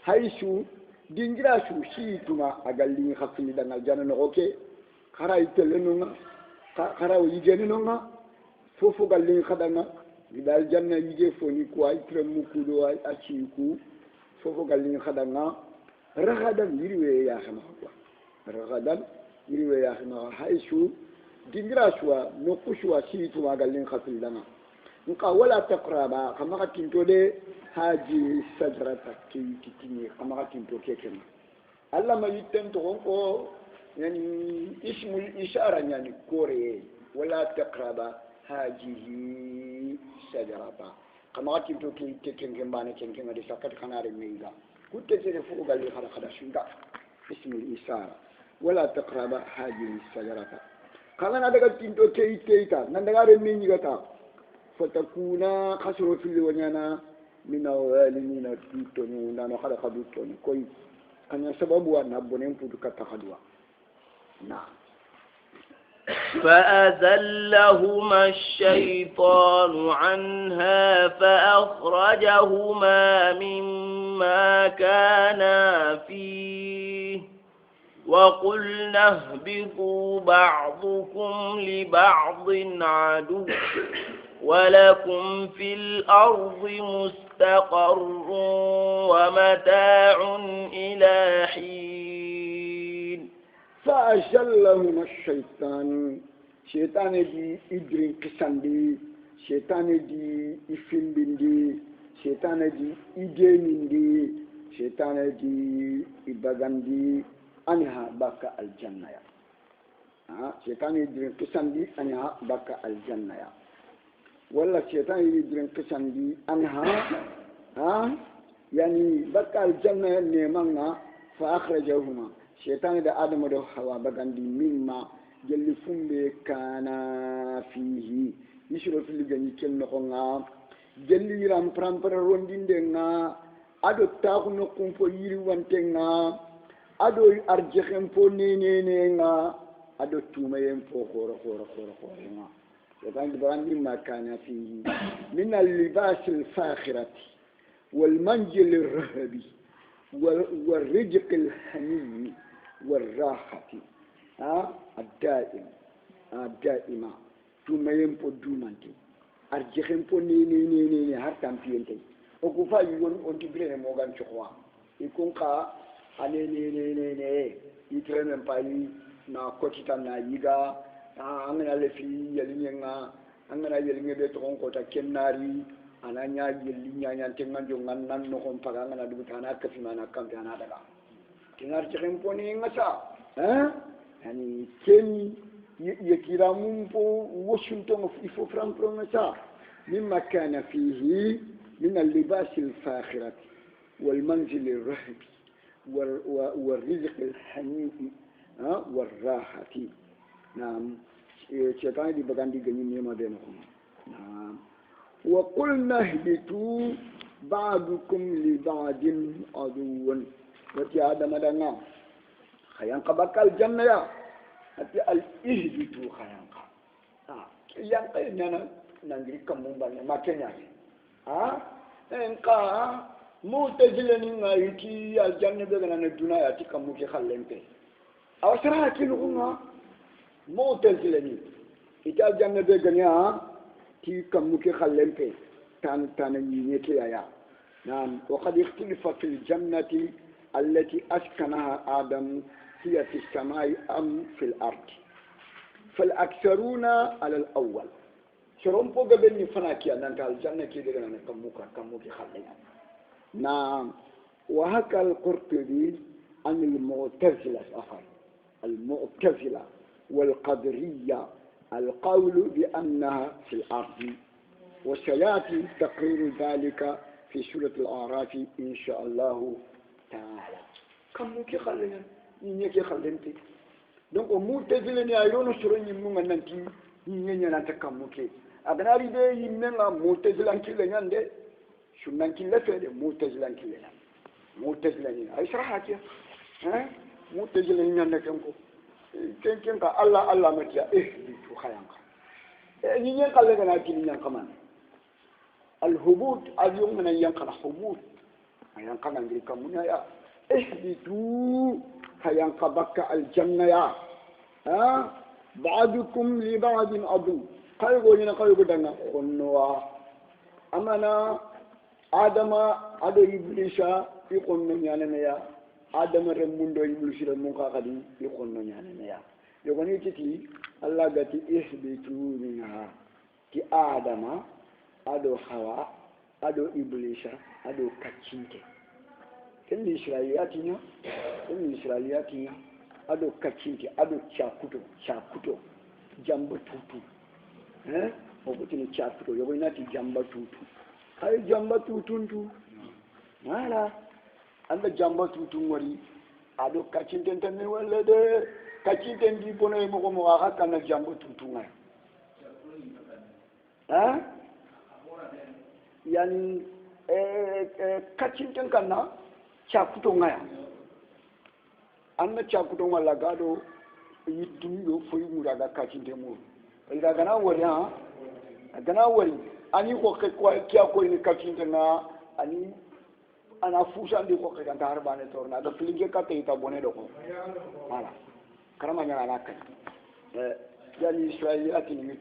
حيث دينجراشو شيتما أقلين خفني دان الجنة نخوكي خراي تلنونا خراو يجننونا فوفو قالين خدنا إذا الجنة يجي فوني كواي ترمو كودو أشيكو فوفو قالين خدنا رغدا يروي يا خمها رغدا يروي يا خمها حيث دينجراشوا نقشوا شيتما قالين خفني دانا نقا ولا تقربا كما كنتو دي هاجي الشجرة كي تتني كما كنتو كيكنا الله ما يتنتو يعني اسم الإشارة يعني كوري ولا تقرب هذه الشجرة كما قلت كي كنبانا كنبانا دي سكت خنار الميغا كنت تسيرفو قال لي خلا شنقا اسم الإشارة ولا تقرب هذه الشجرة كما ندقى تنتو كي تيتا ندقى الميغا فتكونا خسروا في الونيانا من الظالمين تيتوني ونانا خلا خدوتوني كوي كان سببوا أن أبونين فدوكا تخدوا نعم. فأزلهما الشيطان عنها فأخرجهما مما كانا فيه وقلنا اهبطوا بعضكم لبعض عدو ولكم في الأرض مستقر ومتاع إلى حين. فأجلهما الشيطان شيطان دي إدرين كساندي شيطان دي إفندي شيطان دي إدينندي شيطان دي إبغاندي أنها بكى الجنة شيطان إدرين كساندي أنها بكى الجنة ولا شيطان إدرين كساندي أنها يعني بكى الجنة نيمانا فأخرجهما shaitan da adam da hawa bagandi mimma jelli fumbe kana fihi yishiro fili gani ken no nga jelli ram prampara rondinde nga ado taxu no kumpo yiri wante nga ado arjexem po nene nga ado tumayem po khoro nga shaitan da bagandi mimma kana fihi min al-libas al-fakhirati wal manjil ar-rahabi والرزق الحنين والراحة الدائمة ثم ينفو دومانتي أرجخن فو ني هرتام بينتي وكفا يقول أنت بريه موغان شخوا يكون قا أني ني يترمم باي na kotita na yiga angana le fi yalinga angana yalinga be to ko ta kennari ananya yelli nyanya tengan jongan nan no kon paga ngana du tana kafi mana kam tana daga kinar cikin poni ngasa yani ken yakira mumpo washington of ifo frankfurt ngasa mimma kana fihi min al-libas al-fakhirah wal-manzil ar-rahbi wal-rizq al-hanif wal-rahat nam shaytan di bagandi gani nema de no nam وقلنا اهبطوا بعضكم لبعض عدو وتي آدم دعنا خيانك بكال الجنة يا أتي اهبطوا خيانك خيانك إننا نجري كم مبالي ما كنيا إنك معتزلين عيتي الجنة بغنا الدنيا أتي كم مكي خلنك أو سرعة كنونا معتزلين إتي الجنة بغنا تي كموكي خلنك كان ينيكي يا نعم وقد اختلف في الجنة التي أسكنها آدم هي في السماء أم في الأرض فالأكثرون على الأول شرم فوق بني فناكي أنك الجنة كده أنا كموكي خلنك نعم وهكا القرطبي عن المعتزلة المعتزلة والقدرية القول بأنها في الأرض وسيأتي تقرير ذلك في سورة الأعراف إن شاء الله تعالى كم ممكن خلينا نيجي خلينتي donc mu'tazila ni ayono suro nyimmu nanti nyenya nanta kam mumkin aganari de yimmenga mu'tazila kille nyande sunnan kille fede mu'tazila kille mu'tazila ni ay sarahati mu'tazila nyande kanko ken ka Allah matiya bitu khayanka ni nyen kalle kana kini nyanka man الهبوط اليوم من ينقل حبوط ينقل أمريكا من يا اهبطوا فينقبك الجنة يا بعضكم لبعض عدو قالوا لنا قالوا بدنا خنوا أمنا آدم أدو إبليس يقول من يا آدم رموندو إبليس رمونك قدي يقول من يا يقول نيتي الله قالت اهبطوا منها كي آدم ado hawa ado iblisha ado kacinte ken israiliyati nya ado kacinte ado chakuto jamba tutu o butini chakuto yogo inati jamba tutu ay jamba tutuntu mala anda jamba tutu ngori ado kacinte tanne wala de kacinte ndi bono mo ko mo ga kana jamba tutu ngai yani kacin kanna chakuto ngaya anna chakuto ngala gado yitum yo foy muraga kacin temu ila gana wari ani ko ko kya ko ni kacin na ani ana fusa ndi ko kan harbane torna da filinge ka ta bone do ko wala karama nyala nakka yani israiliyati ni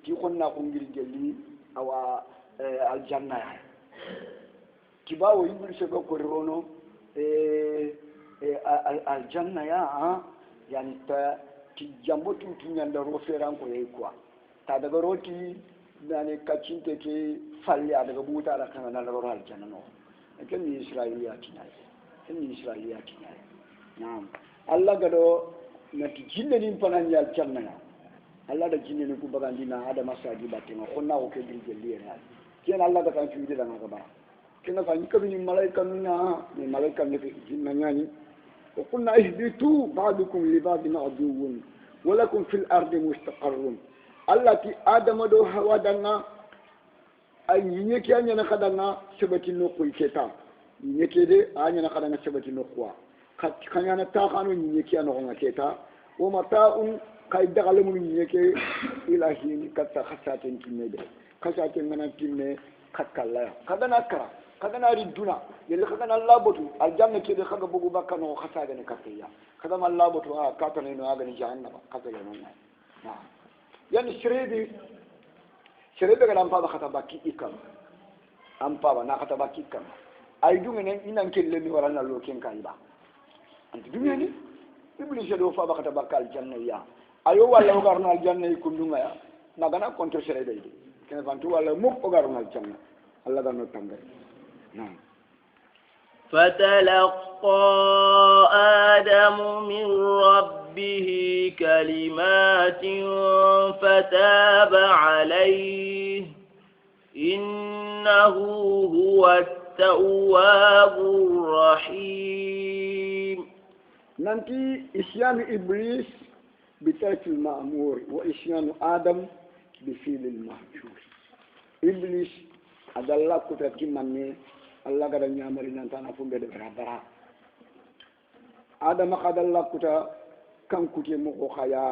ti konna ko ngir gelli awa aljanna ya kibawo iblis ko korono aljanna ya yani ta ti jambo tutu nyanda ro feran ko yey quoi ta daga roti dane kacinte ke falle daga buta da kana na ro aljanna no ken ni israiliyati naam Allah gado na ti jinne ni panan yal aljanna ya Allah da jinne ni ku bagandi na adama saji batenga khonna ko ke dilli ya kian Allah da kan cuide da ngaba kena fa nyika ni malaika ni malaika ni jinna nyani وقلنا اهبطوا بعضكم لبعض عدو ولكم في الأرض مستقر التي آدم دو هوا دنا أي ينكي أن ينخدنا سبتي نقوي كتا ينكي دي أن ينخدنا سبتي نقوى كان ينتاقانو ينكي أنه كتا ومتاع قد دغلم ينكي إلى حين كتا خساتين كميدي خساتين من كمي كتكالا كدنا كرا كدنا ردنا يلي كدنا الله بطو الجنة كده خد بقو بكانو خساتين كتيا كدنا الله بطو كاتنا إنه أغني جهنم كتيا نعم يعني شريبي كلام بابا خطباكي إكام أم بابا نا خطباكي إكام أيدو من إن كلمي ورانا لوكين كايبا أنت دمياني إبليس لو فابا خطباك الجنة يا أيو ولا وقارنا الجنة يكون يا نغنا كونتر شريبي كنا فانتو ولا مو وقارنا الجنة الله دانو تنبه نعم فتلقى آدم من ربه كلمات فتاب عليه إنه هو التواب الرحيم ننتي إسيان إبليس بترك المأمور وإسيان آدم بفعل المهجور إبليس أدلّا كتاب مني الله قد نعمري نانتانا فنبه برابرا آدم قد الله كتا كم كتي مقوخايا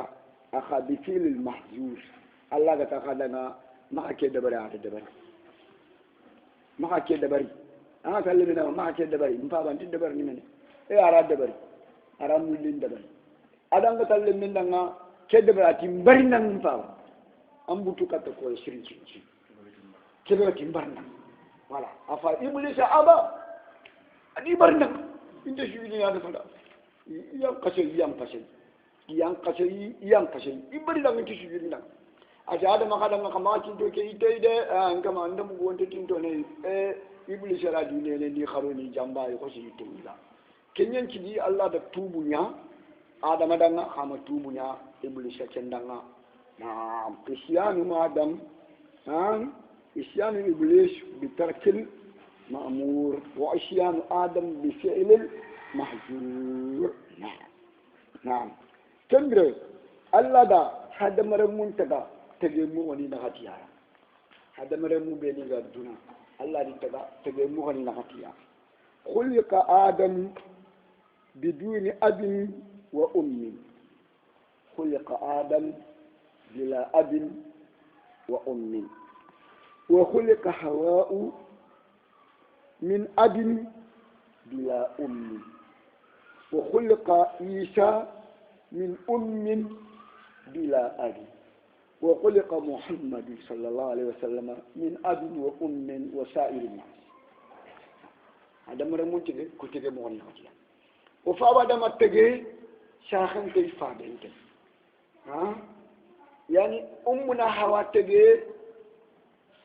أخا بفعل المحجوز الله قد أخذنا ما أكيد دبري عاد دبري ما أكيد دبري أنا كلمنا ما أكيد دبري مفابا أنت دبري مني إيه أراد دبري أراد مولين دبري آدم قد كلمنا كيد دبري تيمبري نان مفابا أمبوتو كتكو شرين شرين كيد تيمبرنا voilà afa iblis aba ani barna inde shugini ya da yan kashe ibari da mutu shugini da a ja da maka da maka ma kin to ke ite ide an kama anda mu wonte tin to ne iblis ra dine ne ni kharoni jamba ko shi ite ila kenyan ki di Allah da tubunya adama danga hama tubunya iblis kendanga na isyanu adam إسيان إبليس بترك المأمور وإسيان آدم بفعل المحجور نعم تمر الله دا هذا مرمون تدا تجمع وني نغتيا هذا مرمون بيني غدنا الله دي تدا تجمع وني نغتيا خلق آدم بدون أب وأم خلق آدم بلا أب وأم وخلق حواء من أب بلا أم وخلق عيسى من أم بلا أب وخلق محمد صلى الله عليه وسلم من أب وأم وسائر الناس هذا مرمون تجي كتير مغني خطيا وفاء هذا ما تجي شاخن كيف فاضل يعني أمنا حواء تجي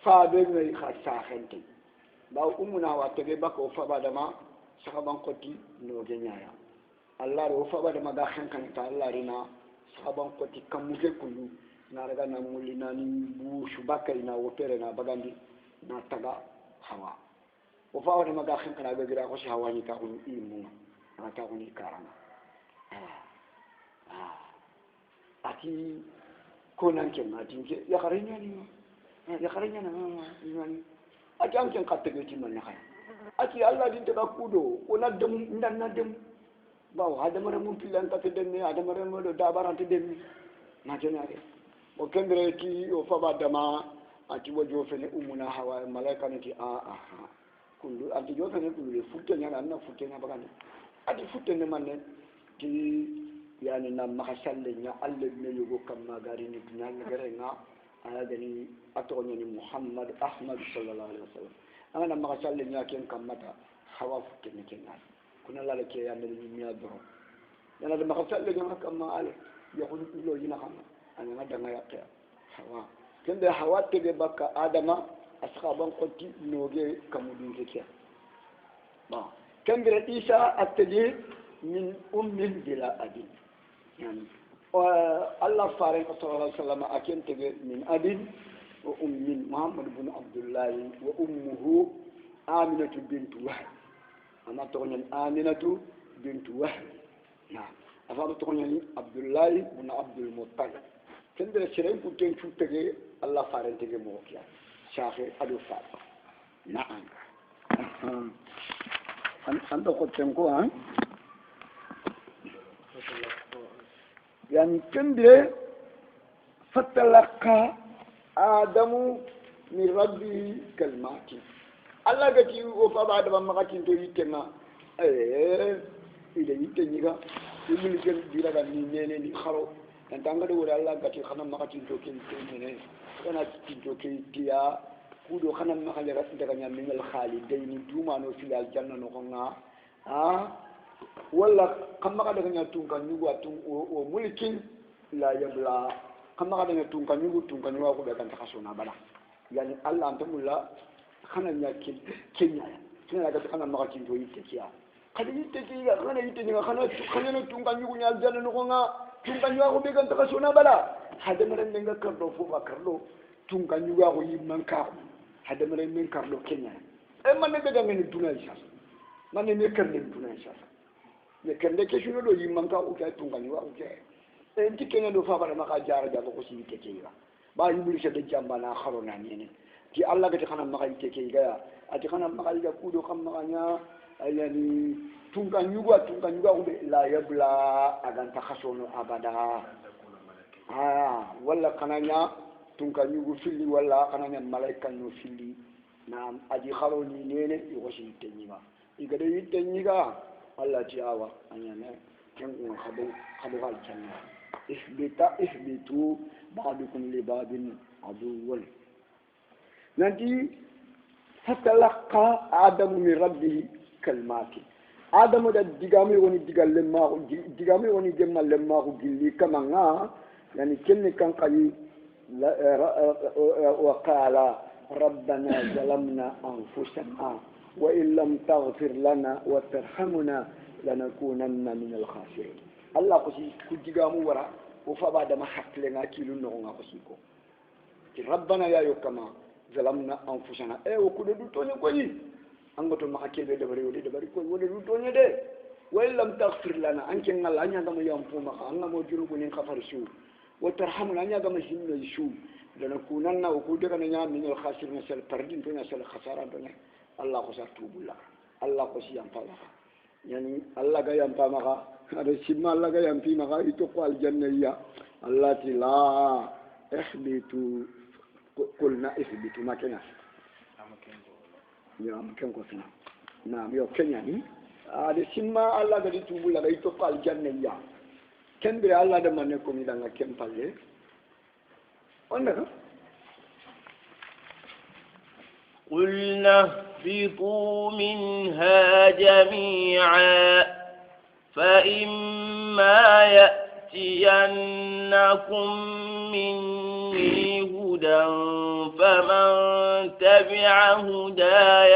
faabe ngai khasa khente ba umuna wa tege bako faba dama sahaban koti no genyaya allah ro faba dama ga khankan ta allah rina sahaban koti kamuje kulu na daga na mulina ni bu shubakai na wotere na bagandi na taga hawa o faba dama ga khankan ga gira ko hawa ni ta kun imu na ta kun karana ati konan ken na tinke ya kharenya ni ya kharenya na imani ati an ken katte geti man nakaya ati allah din ta kudo ko na dem ndan na dem bawo hada mara mun pilan ta den ne hada mara mo do dabaran te dem na jenare o kendre ki o faba dama ati wojo fene umuna hawa malaika ne ti a kullu ati jo fene kullu futte nyana na futte na bagane ati futte ne man ne ti yani na makasalle nya alle ne yugo kam magari ni dunya ngare nga aya gani atonya ni muhammad ahmad sallallahu alaihi wasallam ana makasalle nya ken kamata hawa futte ne ken na kuna la ke ya ne ni miya doro yana da makasalle nya kam ma ale ya kun lo yina xam ana na danga yaqya hawa kende hawa tege bakka adama ashaban qoti noge kamudin kekia ba kende isa atje min ummin bila abi yani Allah farin sallallahu alaihi wasallam aken tege min abin wa ummin muhammad ibn abdullah wa ummuhu aminatu bint wahb ama tonen aminatu bint wahb نعم أفهم تقولني عبد الله بن عبد المطلب كندر الشرين كنتين شو تجي الله فارن تجي موكيا شاخي أدو فار نعم أنت قد تنكو ها يعني كندر فتلقى آدم من ربه كلمات الله قتي وفا بعد ما قتي تريد كنا إذا يتنيغا يملي جل بيرا نيني خرو نتانغا دو الله قتي خنا ما قتي توكين تنيني أنا تجوكي تيا كودو خنا ما خلي رأس دكانيا من الخالدين دوما نو في الجنة نخونا ولا كم ما دكانيا تونغا نيغوا تون وملكين لا يبلا كم ما دكانيا تونغا نيغوا كو دكان تخشونا بلا يعني الله أنتم ولا خنا نيا كينيا كنا لقيت خنا ما قتي توي تكيا قد يتكيا خنا يتنيغا خنا تونغا نيغوا نيا الجنة نخونا تونغا نيغوا كو دكان تخشونا بلا هذا مرة نيجا كارلو فوبا كارلو تونغا نيغا كو يمان كارلو هذا مرة من كارلو كينيا ما نبغى من الدنيا شاف ما نبغى من الدنيا شاف لكن ده كشلو لو يمان كارلو كي تونغا نيغا كو كي أنت كينيا لو فابا ما كجارة جابو كوسي تكيا با يبلي شد جامبنا خرونا نيني كي الله كتخنا ما كي تكيا أتخنا ما كي كودو خم ما كنيا يعني تونغا نيغا كو لا يبلا أجان تخشونو أبدا ولا كنانيا تونكا نيغو فيلي ولا كنانيا ملائكه نو فيلي نعم ادي خاروني نينه يوشي تنيغا يغدا يتنيغا الله تياوا انيانا كان خبو الجنه اثبتوا بعضكم لبعض عدو ننتي فتلقى آدم من ربه كلمات آدم دا ديغامي وني ديغال لما ديغامي وني جمال لما جلي كما يعني كن كان قال وقال ربنا ظلمنا أنفسنا وإن لم تغفر لنا وترحمنا لنكونن من الخاسرين الله قصي كجيغامو ورا وفبعد ما حق لنا كيلو نغا قصيكو ربنا يا يكما ظلمنا أنفسنا وكل دوتوني كوي أنغتو ما حكي بي دبري ودي دبري كوي ودي دوتوني دي وإن لم تغفر لنا أنك الله أنيا غما يامفو ما أنغا مو جروبو نين خفر سو وترحمنا أنيا غما سيمنا يشو لنكونن وكودغنا من الخاسرين سل پردين تونا سل خسارة دنيا الله خسر توبلا الله خسي يامفا يعني الله غا يامفا ما هذا سيما الله غا يامفي ما يتقوا الجنة يا الله لا احبطوا قلنا احبطوا ما كنا يا مكان كوفنا نعم يا كنيا ني هذا سيما الله غا توبلا غا يتقوا الجنة يا كن بي الله ده منكم يدان كم بالله قلنا اهبطوا منها جميعا فإما يأتينكم مني هدى فمن تبع هداي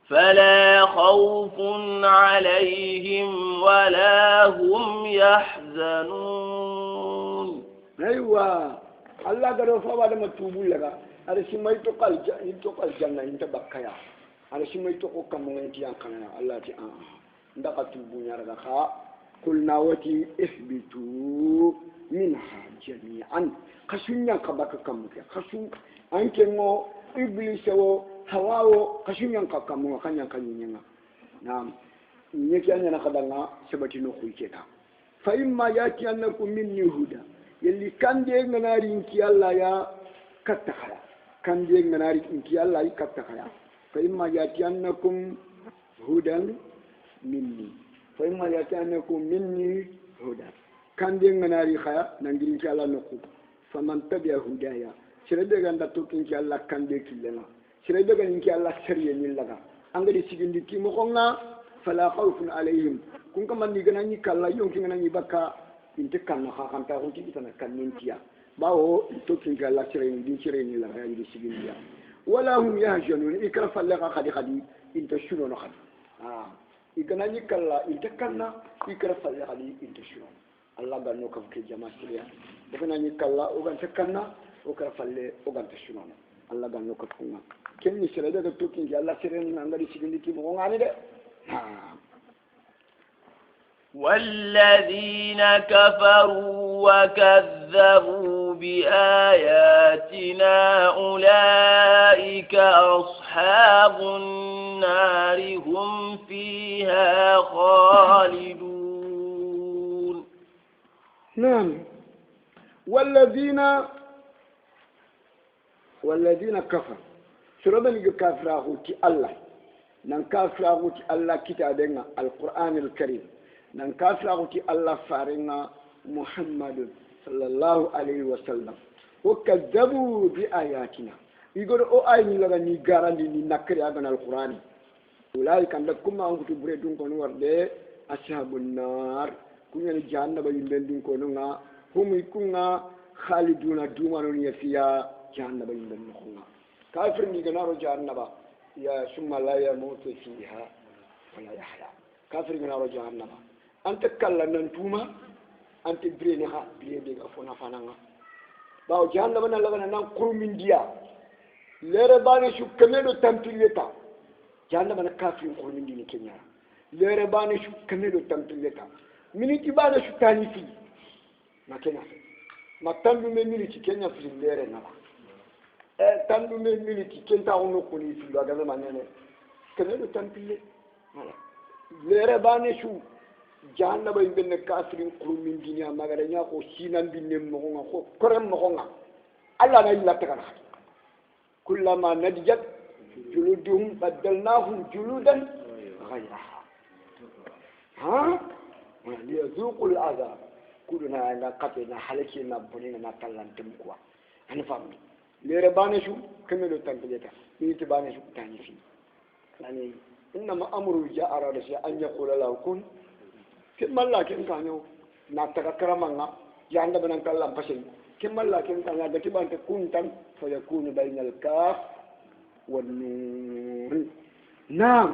فلا خوف عليهم ولا هم يحزنون أيوة الله قال فواد ما توبوا لك هذا شيء ما يتوقع الجنة أنت بكيا هذا شيء ما يتوقع كم ينتيان كنا الله تي عندك توبوا يا رجاء قلنا وتي اثبتوا منها جميعا خشونا كبك كم خشوا أنك مو إبليس هواو خشونا كم وخنيا كنينا نعم نيكي أنا خدنا سبتي نخوي كذا فإما يأتي أنكم مني هدى يلي كان ديك مناري إنكي الله يا كتخيا كان ديك مناري إنكي الله يا كتخيا فإما يأتي أنكم هدى مني فإما يأتي أنكم مني هدى كان ديك مناري خيا ننجي إنكي الله نقول فمن تبع هدايا سردك أن تتوك إنكي الله كان ديك لنا سردك إنكي الله سريني لنا أنجلي سجندي كي مخونا فلا خوف عليهم كن كمان نيجنا نيكالا يمكن أن يبقى إنتكان نخاكم تاخذ كي تنا كننتيا باو توكين كلا شرين دين شرين لا غير دي سجنديا ولا هم يهجنون إكرف الله خدي إنتشلون خدي إكنا نيكالا إنتكاننا إكرف الله خدي إنتشلون الله قال نوكف كي جماعة سريا إكنا نيكالا أوغان تكاننا وكرف الله أوغان تشلون Allah ganno ko kunga kenni sere daga tokin Allah sere ni ngari sigindi ki mo ngani de والذين كفروا وكذبوا بآياتنا أولئك أصحاب النار هم فيها خالدون. نعم. والذين كفروا سربني كافراه تي الله نان كافراه تي الله كتابنا القرآن الكريم نان كافراه تي الله فارنا محمد صلى الله عليه وسلم وكذبوا بآياتنا يقول او اي ني لا ني غاراندي ني نكري اغنا القرآن اولئك عندكم ما انكم تبردون كون ورده اصحاب النار كون جهنم يمبندين كونغا هم يكونغا خالدون دومانون يفيا جهنم يمبندين كونغا كافر ني غنارو جهنم يا ثم لا يموت فيها ولا يحيا كافر غنارو جهنم انت كلن نتوما انت برينها بيدي افونا فانanga باو جهنم نا لغنا نان كرومين ديا lere bane su kamedo tampileta jahannama na kafin kurmin dini kenya lere bane su kamedo tampileta miniti bane su tani fi na kenya ma tandu me miniti kenya fi lere na ba tandu me miniti kenta ono kuni fi ga ga manene kamedo tampile wala lere bane su jahannama yimbe ne kafin kurmin dini magara nya ko sinan binne mo ko korem mo nga alla na illa takana كلما نضجت جلودهم بدلناهم جلودا غيرها ليذوقوا العذاب كلنا عندنا قتلنا حلقنا بنينا كلام كوا أنا فاهم ليرباني شو كملوا تنبليتا ميتباني شو تاني فيه يعني إنما أمره جاء أراد شيء أن يقول له كن كم الله كم كانوا ناتذكر منا جاءنا بنا كلام فشل كم الله كم كانوا بتبان تكون تن فيكون بين الكاف والنور. نعم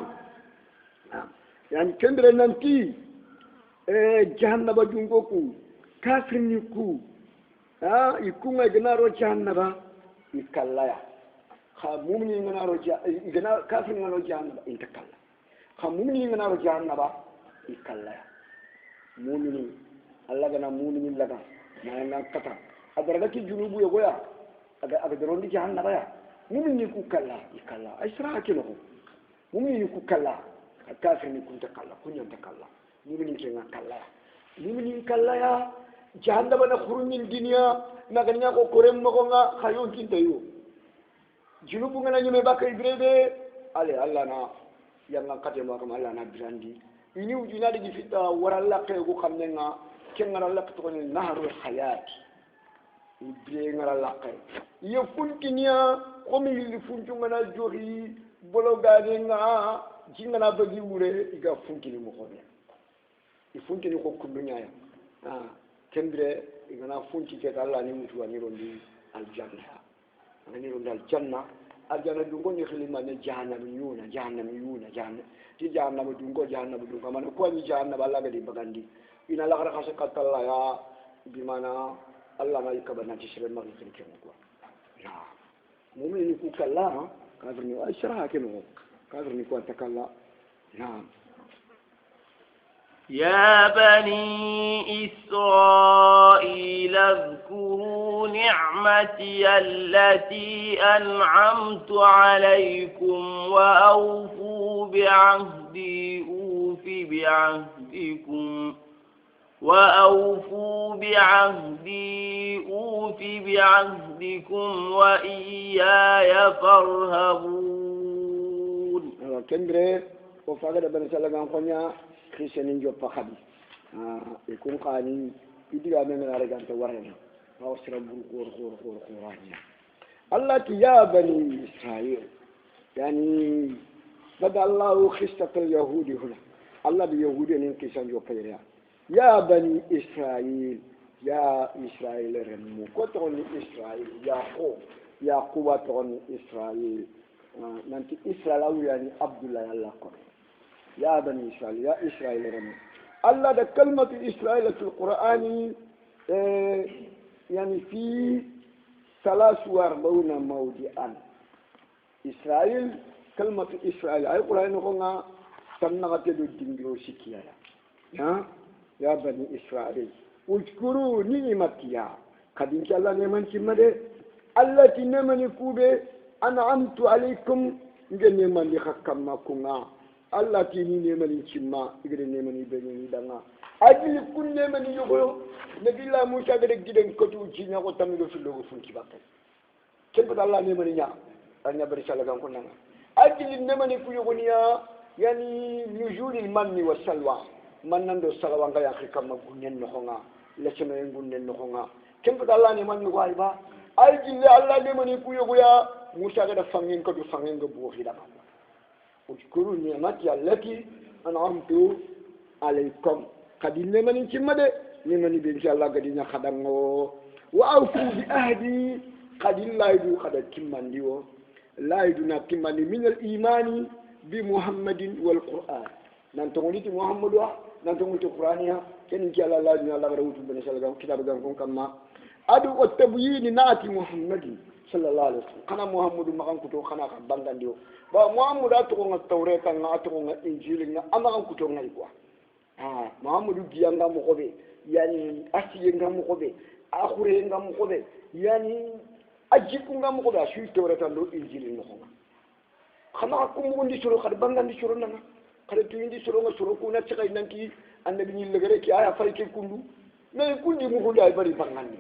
يعني كندر ننتي جهنم جنگوكو كافر نيكو يكون يغنارو جهنم يكلايا خمومن يغنارو يغنار كافر يغنارو جهنم يتكلا خمومن يغنارو جهنم يكلايا مؤمن الله غنا مؤمن لغا ما كتا ادرغتي جنوبو يغويا aga dorondi jahannaba ya mumin ni ku kalla ikalla aisra kino mumin ni ku kalla kafir ni kunta kalla kunyan ta kalla mumin ni kenga kalla ya mumin ni kalla ya jahannaba na khurun dunya na ganya ko korem mo nga khayon kinta yo junubu ngana nyume bakay brebe ale allah na yanga kate mo kam allah na brandi ini ujina de fita waralla kay ko xamne nga kenga la to ni nahrul hayat ibire ngara lakkay ye funkinya komi li funju ngana jori bologade nga jingana bagi wure iga funkini mo ko i funkini ko kundunya ya kendre igana funki ke Allah ni mutu wa nirondi aljanna ngani rondi aljanna dungo ni khilima ne jahannam yuna ti jahannam dungo man ko ni jahannam Allah ga di bagandi ina la khara khasaqalla ya bimana Allah ma yikabana ci sire mag ni kenn ko mu'min ku kala kafir ni ashraha kenu kafir ni ko takalla نعم. يا بني إسرائيل اذكروا نعمتي التي أنعمت عليكم وأوفوا بعهدي أوف بعهدكم وإياي فارهبون. وفاقد بن سلمان قنيا خيسنين جو فخدي يكون قاني يدي من رجعت ورنا أو سرب خور خورانيا الله يا بني إسرائيل يعني بدأ الله خصة اليهود هنا الله بيهود ينكسر جو فيريا يا بني إسرائيل يا إسرائيل رمو كتروني إسرائيل يا قوة تروني إسرائيل نانتي إسرائيل يعني عبد الله الله كون يا بني إسرائيل يا إسرائيل رمو الله ده كلمة إسرائيل في القرآن يعني في 43 موضعا إسرائيل كلمة إسرائيل أي قرآن هنا سنغت الدنيا سكيا يا بني إسرائيل اذكروا نعمتي قد إن شاء الله نعمة كمدة التي نعمة كوبة أنعمت عليكم نعمة لخكمكم التي نعمة كما إذا نعمة بني دعنا أجل كل نعمة يقول نبي الله موسى قد جدًا كتو جينا وتميل في اللغة فنكبات كيف الله نعمة نيا أنا برسالة كم كنا أجل نعمة يقولنيا يعني نزول المن والسلوى من نندو سلوى عن كيا كم غنين نخونا لسمين غنين نخونا كيف الله نعمة يقولوا أجل الله نعمة يقولوا موسى قد فنين كتو فنين كبوه هذا اذكروا نعمتي التي أنعمت عليكم قد نعمة كمدة نعمة بإن الله قد نخدمه وأوفوا بأهدي قد لا يدو قد كمان ديو لا يدو كمان من الإيمان بمحمد والقرآن نانتوني محمد نانتوني القرآن كن إن شاء الله لا يدو الله قد بن سلام كتاب كم كما أدو التبيين ناتي محمد صلى الله عليه وسلم كنا محمد ما كان كتو كنا كبندان ديو محمد أتوقع التوراة كنا أتوقع الإنجيل كنا أما كان كتو نايقوا محمد جيانغا مقبل يعني أسيانغا مقبل أخورينغا مقبل يعني أجيكونغا مقبل أشوي التوراة لو إنجيل نخونا خما أكون مغندي سورو خد بانغاندي سورو نانا خد تويندي سورو نغا سورو كونا تشغي نانكي النبي نيلغري كي آيا فريكي كندو ما يكون دي مغندي أي بري بانغاندي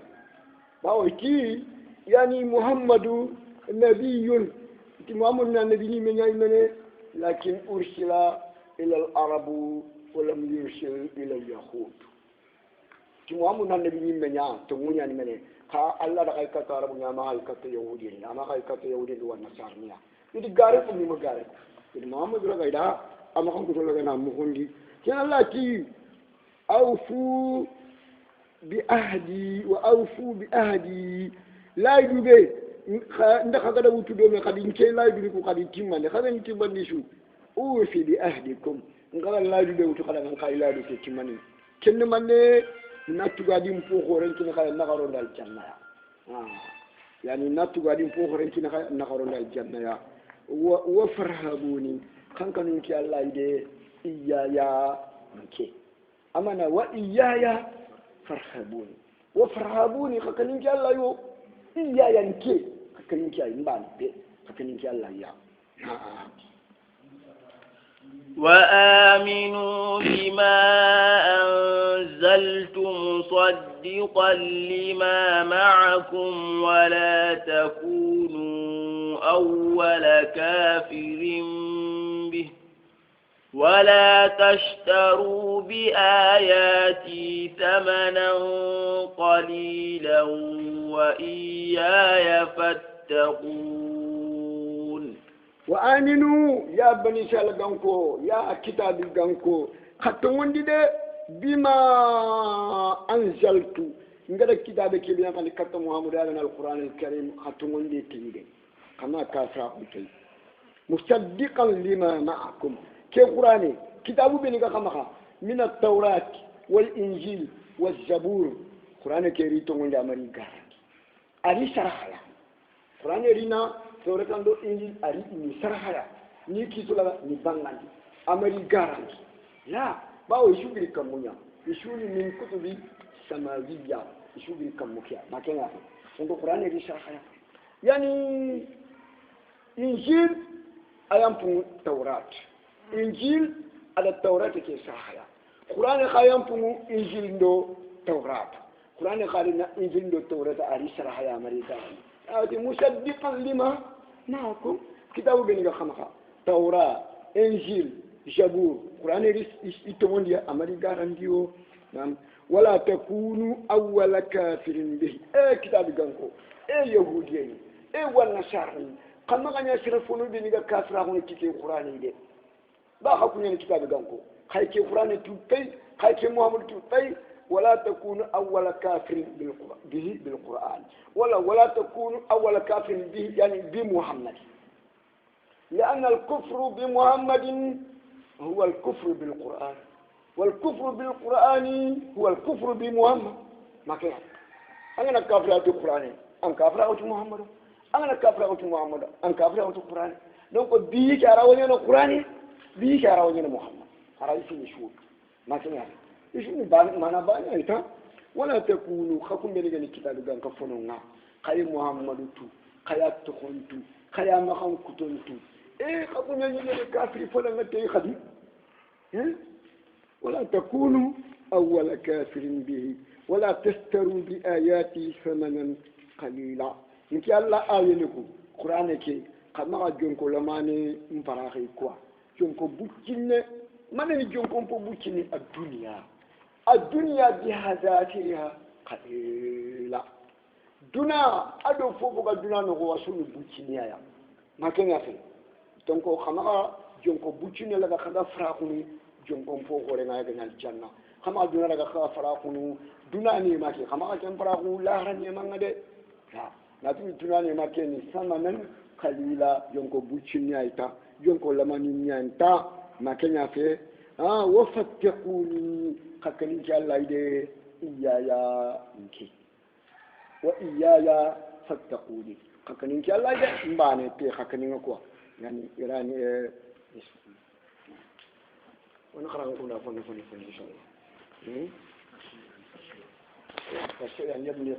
باو كي يعني محمد نبي محمد نبي من يمنه لكن أرسل إلى العرب ولم يرسل إلى اليهود محمد نبي من يا تمونيا نمنه كا الله رأي كتار بنيا ما هاي كتار يهودي ما هاي كتار يهودي لو النصارى ini gare ko mi magare ini muhammadu la gaida ama kan ko la na muhundi ken allah ti awfu bi ahdi wa awfu bi ahdi la yube ndaka gada wutu do me kadi ke la yube ko kadi timmane kada ni timmani su ufi bi ahdikum ngala la yube wutu kada kan kai la do ke timmani ken manne natu gadi mpo ko ren kin kala na garo dal janna yani natu gadi mpo ko ren kin kala na garo dal janna ya وفرهبوني كان كانوا كي الله يدي إيايا مكي أمانا وإيايا فرهبوني وفرهبوني كان كي الله يو إيايا مكي كان كي إنبان بي كان كي الله يا وآمنوا بما أنزلت مصدقا لما معكم ولا تكونوا أول كافر به ولا تشتروا بآياتي ثمنا قليلا وإياي فاتقون وآمنوا يا بني سالغانكو يا كتاب غانكو خطون دي بما أنزلت ngada kitabe ke biya kan katta muhammadu ala alquran alkarim khatumun di tinde kama kafra kuntai musaddiqan lima ma'akum ke qur'ani kitabu be ni ga kama min at-taurat wal injil wal zabur qur'ani ke rito ngonda mari garanti ari sarahala qur'ani rina taurat ando injil ari ni sarahala ni kitula ni bangandi amari garanti la bawo shugri kamunya ishuni min kutubi سماوية يشوف الكمكيا ما كان يعني عند القرآن يدي شرحها يعني إنجيل أيام فم التوراة إنجيل على التوراة كي شرحها القرآن خيام فم إنجيل دو توراة القرآن خالنا إنجيل دو توراة أري شرحها مريضا هذا مصدقا لما معكم كتاب بينك خمسة توراة إنجيل زبور القرآن يتمون دي أمريكا رنديو نعم ولا تكونوا أول كافر به كتاب جانكو يهوديين والنصارى كما كان يشرفون بنيجا كافر هون كتير القرآن يدي بقى كوني كتاب جانكو خاي كي القرآن توتي خاي كي محمد توتي ولا تكونوا أول كافر به بالقرآن ولا تكونوا أول كافر به يعني بمحمد لأن الكفر بمحمد هو الكفر بالقرآن والكفر بالقرآن هو الكفر بمحمد ما كان أنا كافر بالقرآن an kafra utu muhammadu an kafra utu muhammadu an kafra utu qur'an donc bi kara woni no qur'ani bi kara woni no muhammad ara isi shu ma kanya isini ba mana ba ne ita wala takunu khakum be ni kitabu gan ka fono nga kay muhammadu tu kaya to khontu kaya ma xam kutontu khakum ni ni kafri fola nga tay khadi ولا تكونوا أول كافر به ولا تشتروا بآياتي ثمنا قليلا إنك الله آينكم قرآنك كما جونكو لماني مفراخي كوا جونكو بوكيني ماني جونكو بوكيني الدنيا بهذاتها قليلا دنا أدو فوق دنا نغوا سونو بوكيني يا ما كان يفي دونكو كما جونكو بوكيني لا كذا فراخوني jonkon fo gore na ga aljanna kama duna daga ka fara kunu duna ne ma ke kama kan fara kunu lahara ne man de ha na tu duna ne ma ke ni sama nan kalila jonko bucin ya ita jonko lamani nya ita ma kenya fe wa fattaquni kakani jalla ide iyaya nki wa iyaya fattaquni kakani jalla ide mbane te kakani ko yani irani ونقرأ نقول فن إن شاء الله. فالشيء أن يبني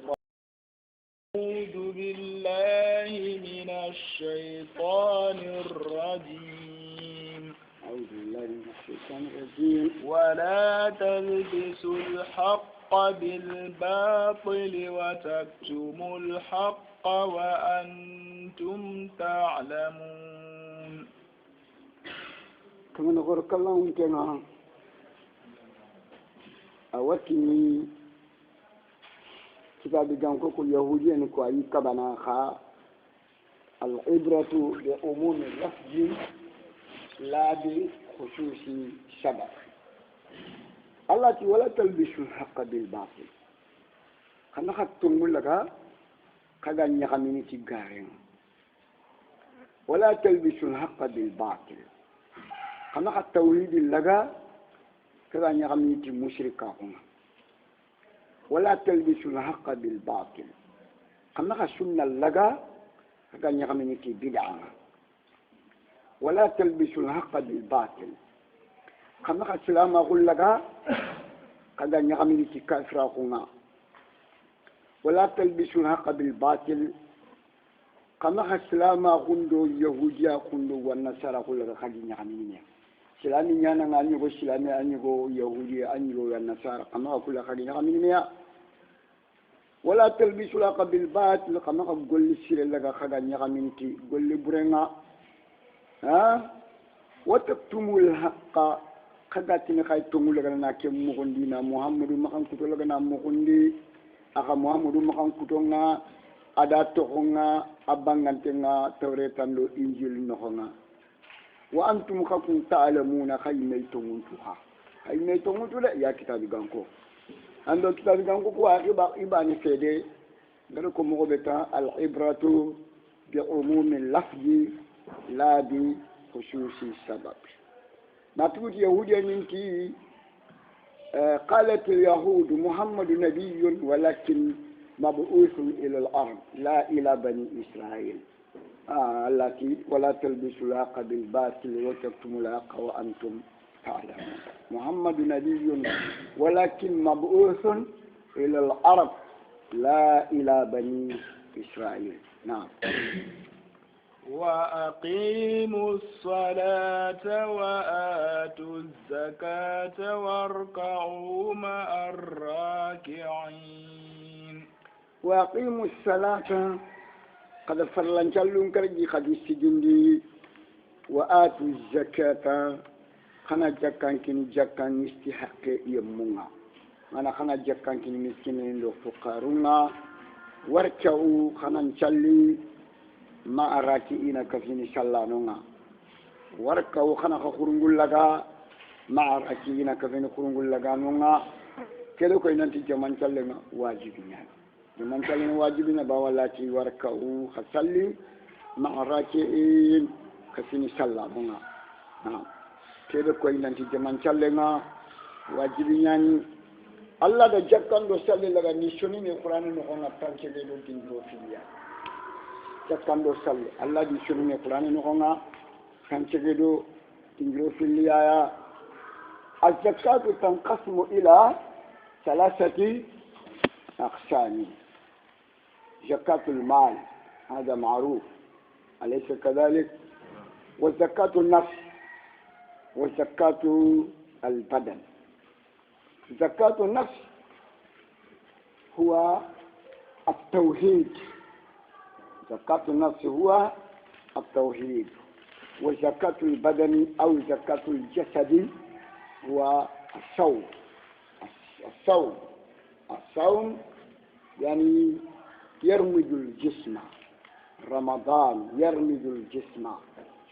أعوذ بالله من الشيطان الرجيم. أعوذ بالله من الشيطان الرجيم. ولا تلبسوا الحق بالباطل وتكتموا الحق وأنتم تعلمون. كما نقول كلام كنا أوكي كتاب جانكو اليهودي أنكو أي كبنا خا العبرة بعموم اللفظ لا بخصوص سبب الله ولا تلبسوا الحق بالباطل خنا خدتم لك كذا نعمني تجارين ولا تلبسوا الحق بالباطل خنا التوحيد لغا كذا نعمني مشركاهم ولا تلبسوا الحق بالباطل خنا السنة لغا كذا نعمني بدعة ولا تلبسوا الحق بالباطل خنا السلام أقول لغا كذا نعمني كافرهم ولا تلبسوا الحق بالباطل خنا السلام أقول يهوديا كندو والنصارى كل خلي نعمني silami nyana ngani go silami ani go yahudi ani go nasara kama kula khadi ngami miya wala talbisu la qabil batil kama ko golli sire laga khaga nyagaminti golli burenga ha wa taktumul haqqa khaga tin khay tumul laga na ke mu gondina muhammadu makan kuto laga na mu gondi aka muhammadu makan kuto nga ada to nga abangante nga tawretan lo injil no nga وأنتم خكم تعلمون خيميتم انتها خيميتم انتها يا كتاب غانكو عندو كتاب غانكو كو إباني فيدي غيركم مغبتا العبرة بعموم اللفظ لا بخصوص السبب ما تقول يهوديا منتي قالت اليهود محمد نبي ولكن مبعوث إلى الأرض لا إلى بني إسرائيل التي ولا تلبسوا الحق بالباطل وتكتموا الحق وأنتم تعلمون محمد نبي ولكن مبعوث إلى الأرض لا إلى بني إسرائيل نعم وأقيموا الصلاة وآتوا الزكاة واركعوا مع الراكعين وأقيموا الصلاة قد فرلن جلون كرجي قد السجندي وآتوا الزكاة خنا جكان كن جكان استحق يمونا أنا خنا جكان كن مسكين لو فقارونا وركعوا خنا نشلي ما راكعين كفين شلانونا وركعوا خنا خورنغول لغا ما راكعين كفين خورنغول لغا نونا كده كوي نانتي جمان شلنا واجبنا جمان شلنا واجبنا باولاتي وركعوا خصلي ما راكعين كفين شلانونا نعم كده كوي نانتي جمان شلنا واجبنا Allah da jakkan do salle laga ni soni ne qur'an no ko ngatan ke do tingo fiya jakkan do salle Allah di soni ne qur'an no ko nga kan ke do tingo fiya ya الزكاة تنقسم إلى ثلاثة أقسام زكاة المال هذا معروف أليس كذلك وزكاة النفس وزكاة البدن زكاة النفس هو التوحيد زكاة النفس هو التوحيد وزكاة البدن أو زكاة الجسد هو الصوم يعني يرمج الجسم رمضان يرمج الجسم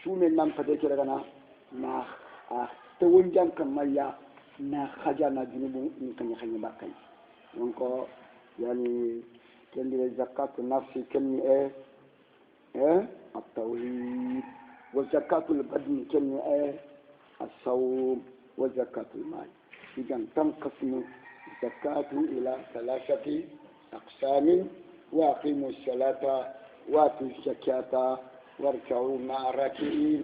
شو من نام فتاة لغنا ما تونجان كمايا ما خجانا جنوب ممكن يخلي باقي ينكو يعني كان زكاة النفس كان التوحيد وزكاة البدن كان الصوم وزكاة المال إذا تنقسم الزكاة إلى ثلاثة أقسام وأقيموا الصلاة وآتوا الزكاة واركعوا مع الراكعين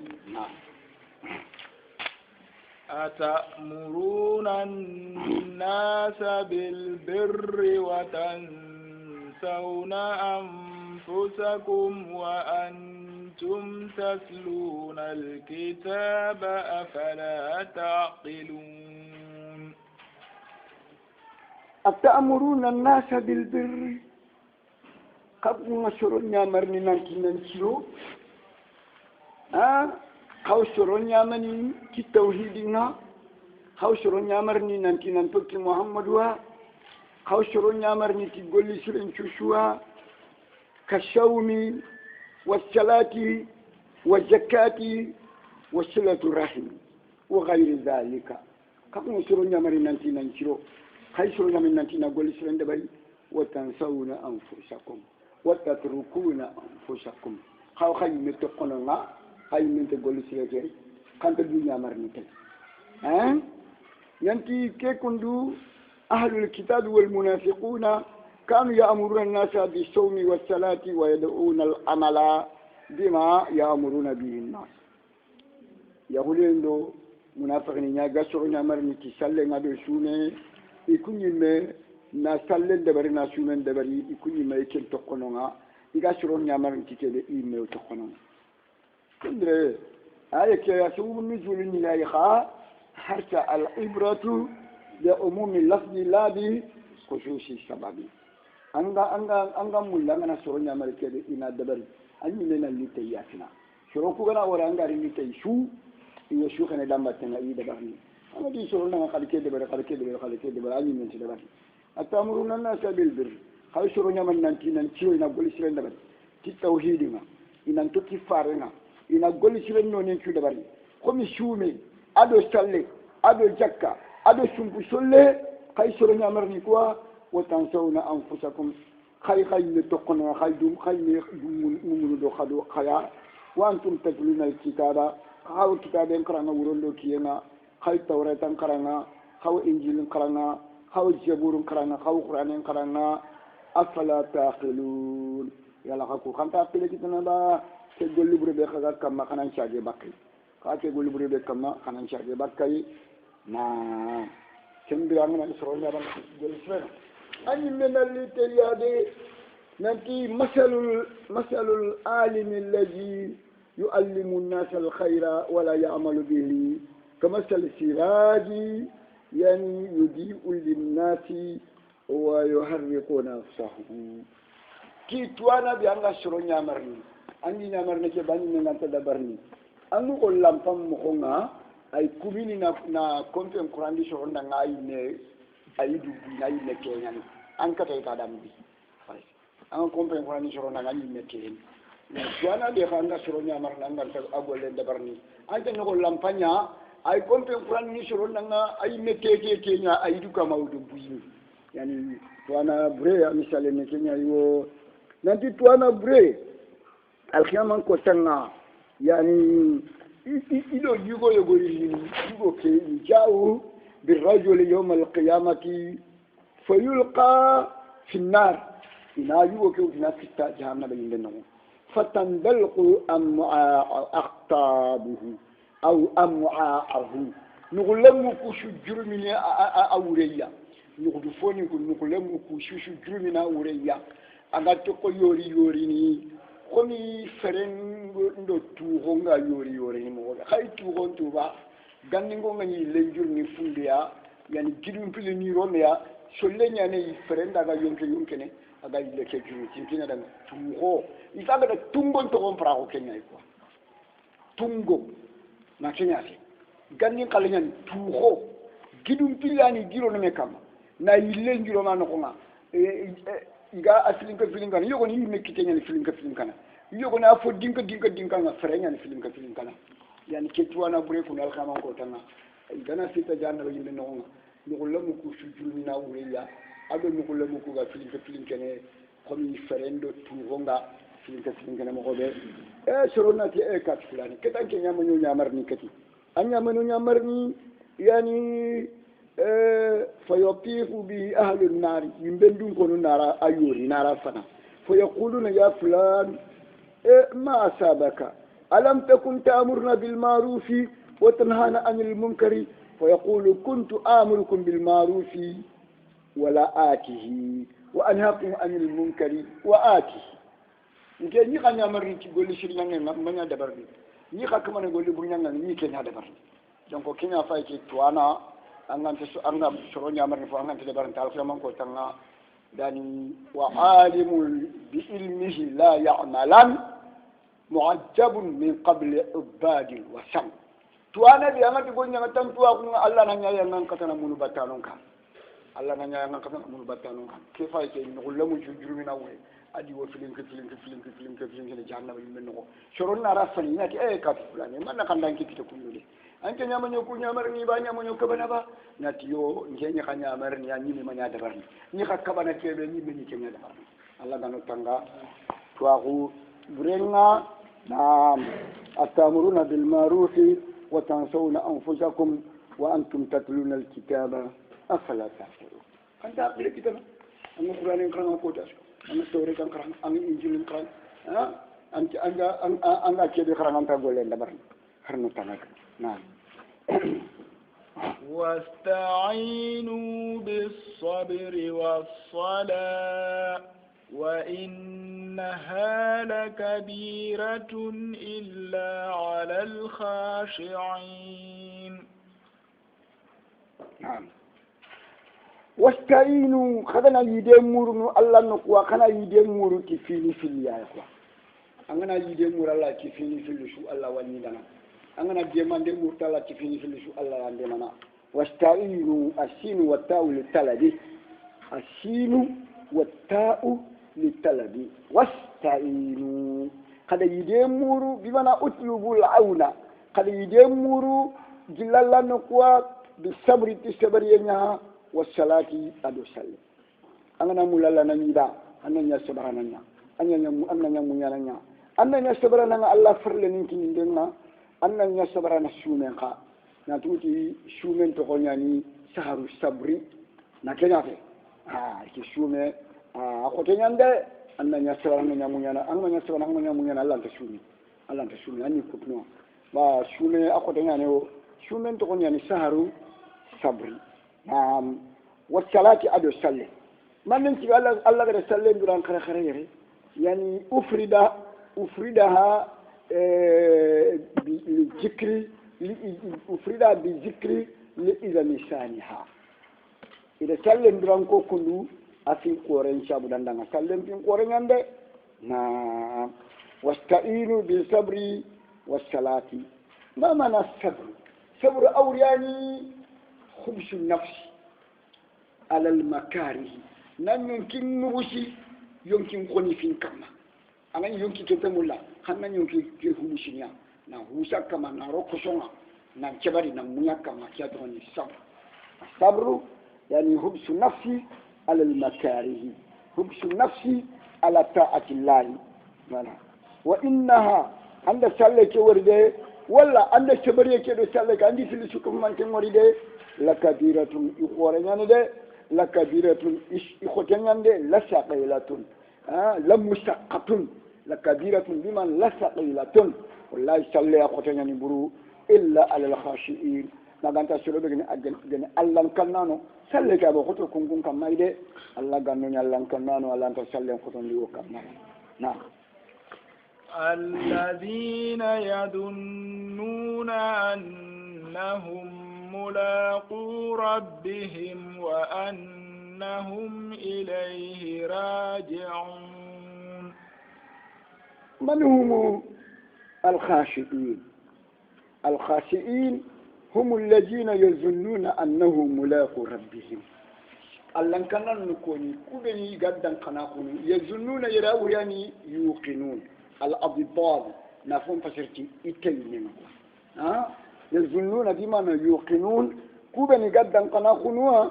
أتأمرون الناس بالبر وتنسون أنفسكم وأنتم تتلون الكتاب أفلا تعقلون أتأمرون الناس بالبر قبل نشرنا مرني ننكيو خاو شرونيا مني كي توحيدنا خاو شرونيا مرني ننكي ننتوكي محمد خاو شرونيا مرني كي قولي سرين شوشوا كالشوم والصلاة والزكاة وصلة الرحم وغير ذلك قبل شرونيا مرني ننكي ننكيو خاي شرونيا من ننكي نقولي سرين دبري وتنسون أنفسكم وتتركون أنفسكم خاو خاي متقننا أي من تقول سيرجع كانت الدنيا مرنيتي ينتي كيكندو أهل الكتاب والمنافقون كانوا يأمرون الناس بالصوم والصلاة ويدعون العمل بما يأمرون به الناس يقولون دو منافقين يغسرون مرنيتي سالة نادو سوني يكون يمي ناسالة دبري ناسونة دبري يكون يمي يكين تقنونا يغسرون مرنيتي كده يمي تقنونا كندري آية كيا سوب نزول النلايخا حتى العبرة لعموم اللفظ لا بخصوص السبب أنغا مولا أنا سورني أمريكا إنا دبر أني من اللي تياتنا شروكو كنا ورا أنغا اللي تيشو يشو خنا دامبتنا أي دبرني أنا دي سورنا خالك دبر أني من دبر أتأمرون الناس بالبر خالد سورني من نانتي نانتيو إنا بقول سيرن دبر تتوحيدنا إنا نتوكي فارنا ina golli siren no nen cu dabari komi suume ado salle ado jakka ado sumpu solle kay soro nyamarni quoi watansawna anfusakum khay ne tokkono khay dum mumunu do khado khaya wa antum tatluna alkitaba haw kitaben karanga wurondo kiyena khay tawratan karanga haw injilin karanga haw jaburun karanga haw qur'anin karanga afala taqilun yalla ko khanta aqile kitana ba ke golli bure be khaga kamma kanan charge bakay ka ke golli bure be kamma kanan charge bakay na kembira ngana soronya ban golli sera ani menali teyade nanti masalul alim alladhi yuallimu an-nas al-khayra wa la ya'malu bihi kamasal siraji yani yudi'u lin-nasi wa yuharriquna nafsahu ki tuana bi anga soronya marni angi nyamar nake bani na tadabarni angu ko lampam mo nga ay kubini na konten Quran di so onda ngai ne ay du ngai ne kenya ni an ka tay kadam bi an konten Quran di so onda ngai ne kenya ni jana de hanga so nyamar na ngal ta agole dabarni an ta no lampanya ay konten Quran ni so onda nga ay ne kenya ay du ka mawdu buyi yani tuana bre misale ne kenya yo nanti tuana bre alkhiyama ko sanga yani ido yugo ke jawu birrajuli yawm alqiyamati فيلقى في النار إن يوكل في نار جهنم يندنه فتندلق أقطابه أو أمعاءه نقول لهم كوشو جرمنا أوريا نقول فوني نقول لهم كوشو جرمنا أوريا أنا تقول يوري يوريني كوني فرن ndo tuhonga yori yori ni mo khay tuhon tuba ganningo ngani lenjur ni fundiya yani gidum pili ni romya solle nyane فرن daga yonke ne aga ile ke juru tintina daga tuho isaga da tungo to kompra ko kenya ko tungo na kenya se ganni kalenyan tuho gidum pilani giro no mekam na ile ngiro ma no ko nga iga asilin ka filin kan yogo ni mekite nyani filin ka filin kana yogo na fo dinka nga frenya ni filin ka filin kana yani ketwana bure ko nal khama ko tanga igana sita janna ba yimbe no nga no lamu ku sujuru na wureya ado no lamu ku ga filin kene komi ferendo turonga filin kene mo ko be sorona ti kat fulani ketan ke nyama nyu nyamar ni kati anya manu nyamar ni yani فيطيف به أهل النار يمبندون كونوا نارا أيوري نارا فنا فيقولون يا فلان ما أصابك ألم تكن تأمرنا بالمعروف وتنهانا عن المنكر فيقول كنت آمركم بالمعروف ولا آته وأنهاكم عن المنكر وآته نجي نيخا نعمرني تقول لي شريان من يدبرني نيخا كمان يقول لي بنيان نيكا يدبرني جانكو كينا فايكي توانا anga soro nyamar fo anga tele baran tal man ko tanga dani wa alimul bi ilmihi la ya'malan mu'ajjabun min qabl ubadi wa sam to ana bi anga go nyanga tan to ko Allah na nyaya nan katana munu batalon kan Allah na nyaya nan katana munu batalon kan ke fa ke no lamu jurumi na we adi wo filin ke jahannam min no soro na rafani na ke ka fulani man kan dan ki to kullu anke nyama nyoku nyamar ni ba nyama nyoku bana ba natiyo ngenya ka nyamar ni anyi ni manya dabar ni ka kabana kebe ni be ni kenya dabar Allah gano tanga tuaku burenga na atamuruna bil ma'ruf wa tansawna anfusakum wa antum tatluna al kitaba afala ta'qilun anta aqil kitaba an qur'an kan ko tas an tawre kan kan an injil kan anti anga kebe kan anta golen dabar harno tanga نعم واستعينوا بالصبر والصلاة وإنها لكبيرة إلا على الخاشعين نعم واستعينوا خدنا يدمروا الله نقوى خنا يدمروا كفيني في اليا أنا يدمروا الله كفيني في الشو الله ونيدنا أنا ديماندي مرتلا تفيني في الشو الله عندنا واستعينوا السين والتاء للطلب السين والتاء للطلب واستعينوا قد يدمروا بمعنى اطلبوا العون قد يدمروا جلالا نقوى بالصبر تستبرينا والصلاة أدو سلم أنا مولانا نيدا أنا نيسبرنا أنا نيمونيانا أنا نيسبرنا الله فرلني كندنا أنا نيسبرنا شومن خا نتوتي شومن تقولني سهر الصبر نكنا في كي شومن أخوتي عندي أنا نيسبرنا نيمونيانا أنا نيسبرنا نيمونيانا الله تشومن أني كتنوا ما شومن أخوتي عندي شومن تقولني سهر الصبر والصلاة أدو سلم ما ننسي الله قد سلم دوران خير يعني أفردها بالذكر أفردها بالذكر لإذا لسانها إذا سلم دوران كوكلو أفي قورين شابو داندانا سلم في قورين عنده نعم واستعينوا بالصبر والصلاة ما معنى الصبر صبر أورياني خبز النفس على المكاره نان يمكن نوشي يمكن خوني فين كما انا يمكن تتمولا خنا يمكن كهوشنيا نا هوسا كما نا روكسونا نا كباري نا منيا كما كياتوني الصبر يعني خبز النفس على المكاره خبز النفس على طاعة الله ولا وانها عند سالك ورده ولا عند شبريه كده سالك عندي في السوق ما كان ورده لكبيرة يقولون ده لكبيرة إخوتين عندي لثقيلة لمشقة لكبيرة بمن لثقيلة والله صلى أخوتين يعني برو إلا على الخاشئين نغانتا سورو بغني أجن الله كنانو صلى كابو خطو كونكون كمايدة الله غنوني الله كنانو الله أنت صلى خطو ليو كمايدة نعم الذين يظنون أنهم ملاقو ربهم وأنهم إليه راجعون من هم الخاشئين الخاشئين هم الذين يظنون أنهم ملاقو ربهم الله كان نكوني كوني قدام قناقوني يظنون يراو يعني يوقنون الأضداد نفهم فسرتي إتلين يظنون بما يوقنون كوني قدام قناقونوا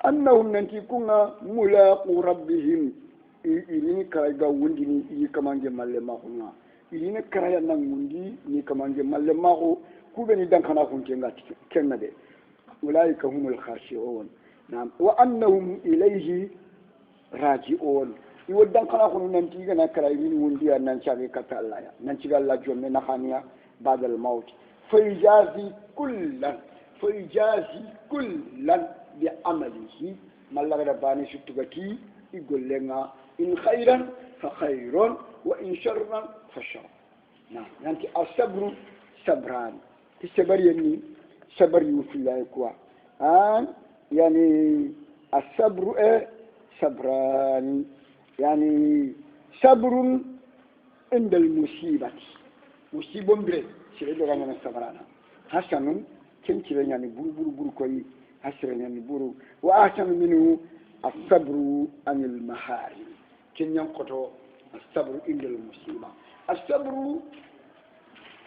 أنهم ننتيكون ملاقو ربهم إليني كرايغا وندي إلي كمان جمال ماهونا إليني كرايا نموندي إلي كمان جمال ماهو كوني دان قناقون كنا دي أولئك هم الخاشعون نعم وأنهم إليه راجعون يودان كنا كنا ننتيجة نكرايين ونديا ننشاري كتا الله ننشيغ الله جمع نخانيا بعد الموت فيجازي كلا بعمله ما الله رباني شتوكي يقول لنا إن خيرا فخير وإن شرا فشر نعم يعني الصبر صبران الصبر يعني صبر يوفي الله كوا يعني الصبر صبران يعني صبر عند المصيبة مصيبة بري سيري دوغا نانا صبرانا حسن كن كيري يعني بورو كوي حسن يعني بورو واحسن منه الصبر عن المحارم كن ينقطو الصبر عند المصيبة الصبر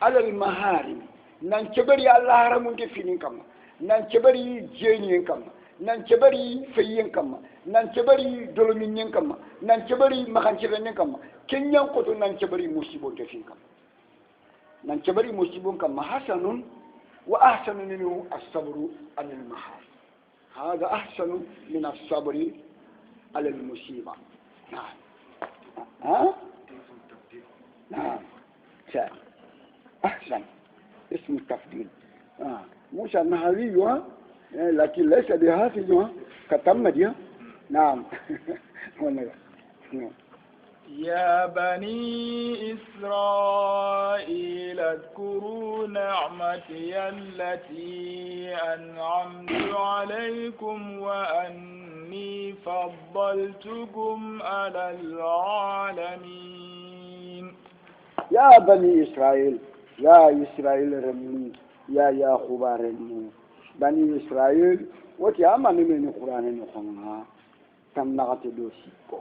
على المحارم نانكبري الله رمون فينين كما نانكبري جينين كما نانكبري فيين كما نانكبري دولمين كما نانكبري مخانشرين كما كن ينقطو نانكبري مصيبة تفين كما نانكبري مصيبة كما حسن وأحسن منه الصبر عن المحارم هذا أحسن من الصبر على المصيبة نعم نعم أحسن اسم التفضيل موسى النهاري لكن ليس بحافظ كتم دي نعم يا بني إسرائيل اذكروا نعمتي التي أنعمت عليكم وأني فضلتكم على العالمين يا بني إسرائيل يا إسرائيل رمي يا خبار رمي بني إسرائيل وتي أمامي من القرآن نخونها تنغت دوسيكو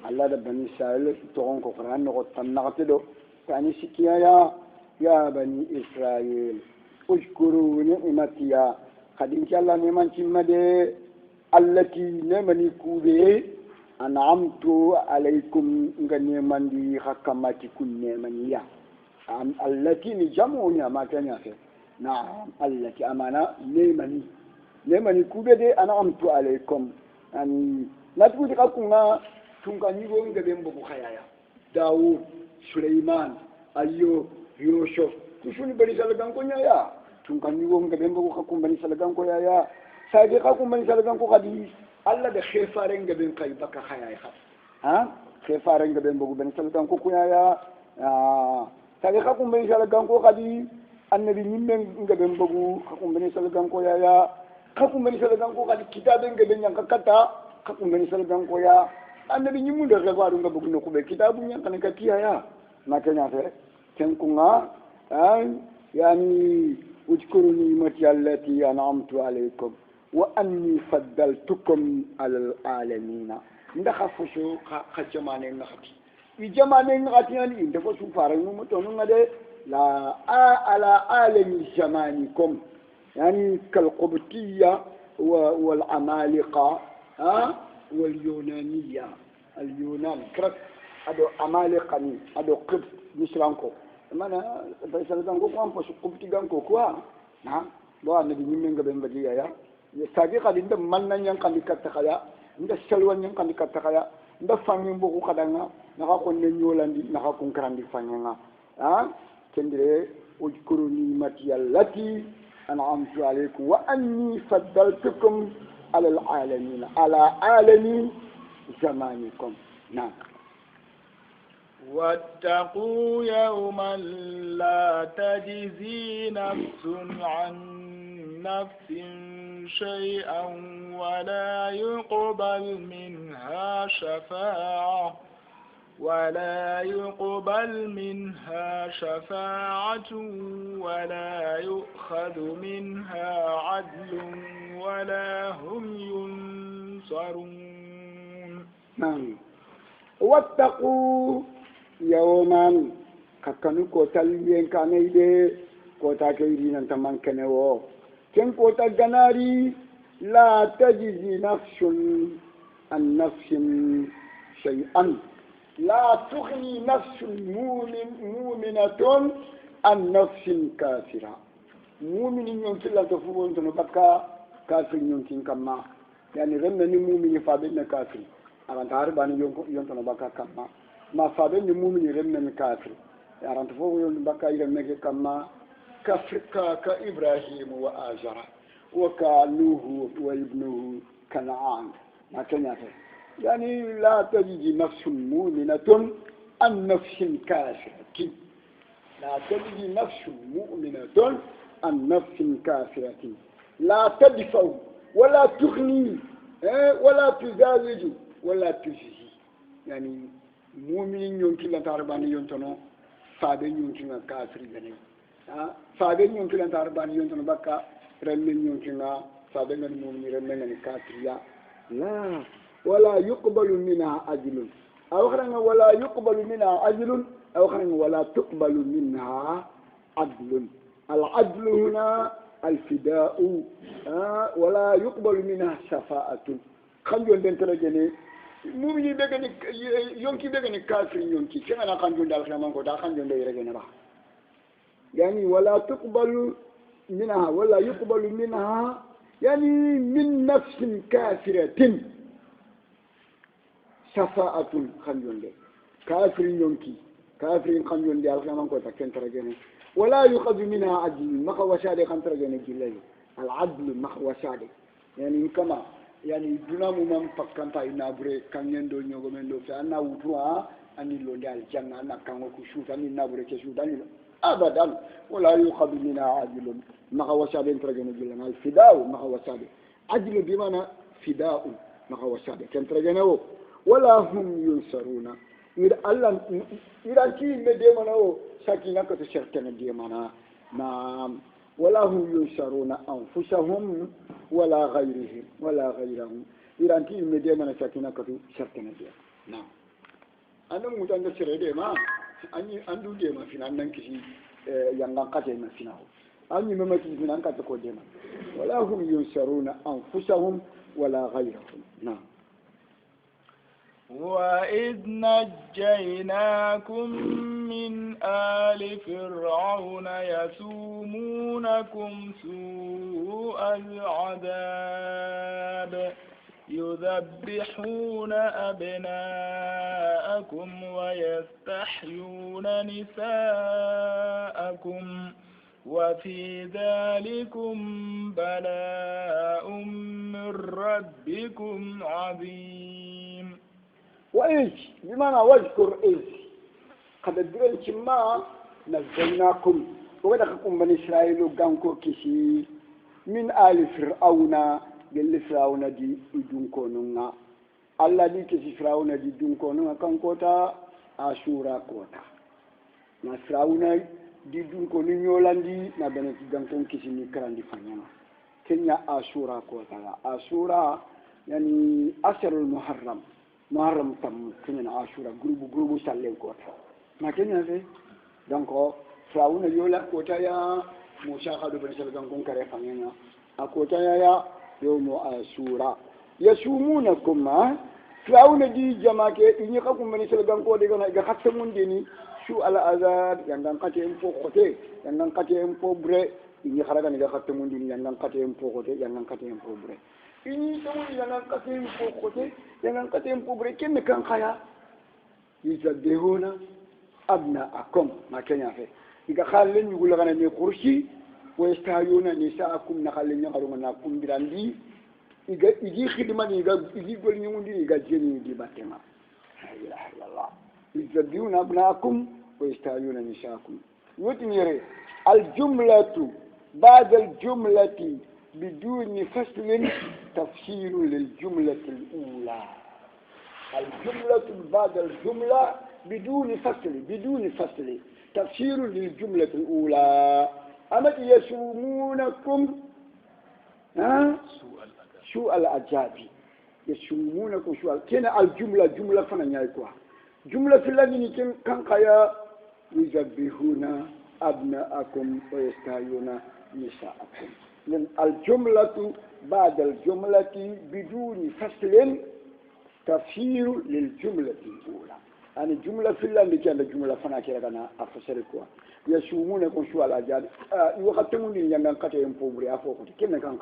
الله ده بني إسرائيل تقول القرآن نقول تنغت دو يعني سكيا يا بني إسرائيل اذكروا نعمتي قد إن شاء الله نعمة مدى التي نعمني كوبي أنعمت عليكم نعمة دي حكمتي كن نعمني التي نجمعوا نعمتنا نعم التي أمانة نعمني كوبي دي أنعمت عليكم يعني لا تقول لكم tunkan yigo ngabe mbugu khayaya Daud Sulaiman Ayub Yusuf kusuni bani salagan ko nyaya tunkan yigo ngabe mbugu khakum bani salagan ko yaya sage khakum bani salagan ko khadi alla de khefare ngabe kay baka khayaya khefare ngabe mbugu bani salagan ko yaya sage khakum bani salagan ko khadi annabi nyimme ngabe mbugu khakum bani salagan ko yaya khakum bani salagan ko khadi kitabe ngabe nyanka kata khakum bani salagan ko ya annabi nyimu de revaru nga bugu no kube kitabu nyanka katiya ya makanya fe tenkunga يعني اذكروا نعمتي التي أنعمت عليكم وأني فضلتكم على العالمين ندخفشوا خجماني نختي يجماني نختي يعني ندخفشوا فارغ متونو غدي لا على عالم زمانكم يعني كالقبطية والعمالقة واليونانية اليونان كرك ادو عمالقة ادو قبط مثلانكو mana bai salgan ko kwan fasu kubti gan ko kuwa na ba annabi min ga ben badiya ya sagi kadi nda manna nyang kandi katakaya nda salwan nyang kandi katakaya nda fangin boku kadanga naka konne nyolandi naka kunkarandi fanganga kendire ujkuru ni'mati allati an'amtu alaykum wa anni faddaltukum ala alalamin ala alamin zamanikum na'am واتقوا يوما لا تجزي نفس عن نفس شيئا ولا يقبل منها شفاعة ولا يؤخذ منها عدل ولا هم ينصرون نعم واتقوا يوما kakanu kota liyen kanayde kota kayri nan taman kenewo ken kota ganari la tajzi nafsun an nafsin shay'an la tughni nafsun mu'minatun an nafsin kafira mu'minin yonki la to fuwon to bakka kafir yonki kamma yani remme ni mu'mini fa be na kafir aranta harbani yonto bakka kamma ma fabe ni mumini remme mi kafir aranta fo yon bakka ire mege kamma ka ibrahim wa azara wa ka nuhu wa ibnuhu kanaan ma kenyate yani la tajidi nafsun mu'minatun an nafsin kafiratin la tajidi nafsun mu'minatun an nafsin kafiratin la tadfa'u wala tughni wala tuzawiju wala tujzi yani mu'minin yonki la tarbani yontono fabe yonki nga kafir gane fabe yonki la tarbani yontono bakka remmen yonki nga fabe ngani mu'mini remmen ngani kafiriya la wala yuqbalu minha ajlun aw kharanga wala yuqbalu minha ajlun aw kharanga wala tuqbalu minha adlun al adlu huna al fida'u wala yuqbalu minha shafa'atun khanjon den tarajene mumini begani yonki begani kafir yonki kena khanjon dal khama ko da khanjon de regene ba yani wala tuqbalu minha wala yuqbalu minha yani min nafsin kafiratin shafa'atun khanjon de kafir yonki kafir khanjon de al khama ko ta kenta regene wala yuqadu minha adl maka washade khantra regene jilay al adl maka washade yani kama yani dunamu man pakanta inabure kanyendo nyogo mendo fa na wutuwa ani londe al janna na kango ku shuta ni nabure ke shuta ni abadan wala yuqadu minha adl maka washade intragene jilana al fida'u maka washade adl bi mana fida'u maka washade kentragene wo wala hum yunsaruna ida allah ida ki me de mana wo sakina ko to shartana de mana na ولا هم ينشرون أنفسهم ولا غيرهم ولا غيرهم إيران كي مدينة ساكنة كتو شرطنا دي نعم أنا متعند سريدة ما أني أندو دي ما فينا ننكسي ينغان قتل ما فينا أني ممكن فينا نكتكو دي ما ولا هم ينشرون أنفسهم ولا غيرهم نعم وإذ نجيناكم من آل فرعون يسومونكم سوء العذاب يذبحون أبناءكم ويستحيون نساءكم وفي ذلكم بلاء من ربكم عظيم وإيش بمعنى واذكر إيش قد أدري كما نزلناكم وقدكم بني إسرائيل وقامكم كشي من آل فرعون قال فرعون دي يدونكونا الله دي كشي فرعون دي يدونكونا كان كوتا أشورا كوتا ما فرعون دي يدونكونا يولاندي نبني تقامكم كشي نكران دي فنينا كنيا أشورا كوتا أشورا يعني أشهر المحرم محرم تم كنا عاشورا جروب سالين كوتا ما كنا في donc فرعون يولا كوتا يا موسى خدوا بني سلكان كون كره فانينا أكوتا يا يوم عاشورا يسومونكم فرعون دي جماعة إني كم بني سلكان كون دي كنا إذا خدتمون ديني شو على أزاد يندن كاتي إنفو خوتي يندن كاتي إنفو بري ini kharaga ni ga khattamu ndi yangan khatem pokote yangan khatem pobre ini tamu yangan khatem pokote yangan khatem pobre kemme kan khaya yuzabihuna abnaakum makenya fe iga khalen yugula kana ni kursi wa yastayuna nisaakum na khalen nyagalunga na kumbirandi iga igi khidma ni iga igi gol nyundi iga jeni di batema la ilaha illallah yuzabihuna abnaakum wa yastayuna nisaakum يتمير الجملة بعد الجملة بدون فصل تفسير للجملة الأولى الجملة بعد الجملة بدون فصل تفسير للجملة الأولى أما يسومونكم سوء العذاب يسومونكم سوء كنا الجملة جملة فنانيكوا جملة في الذين كان قيا يذبحون أبناءكم ويستحيون نساءكم من الجملة بعد الجملة بدون فصل تفسير للجملة الأولى يعني الجملة في الله اللي كان الجملة فانا كده أنا أفسركوا يسومونكم شو الأجال يوقتمون ينعم كتير مبوري أفوق كم كان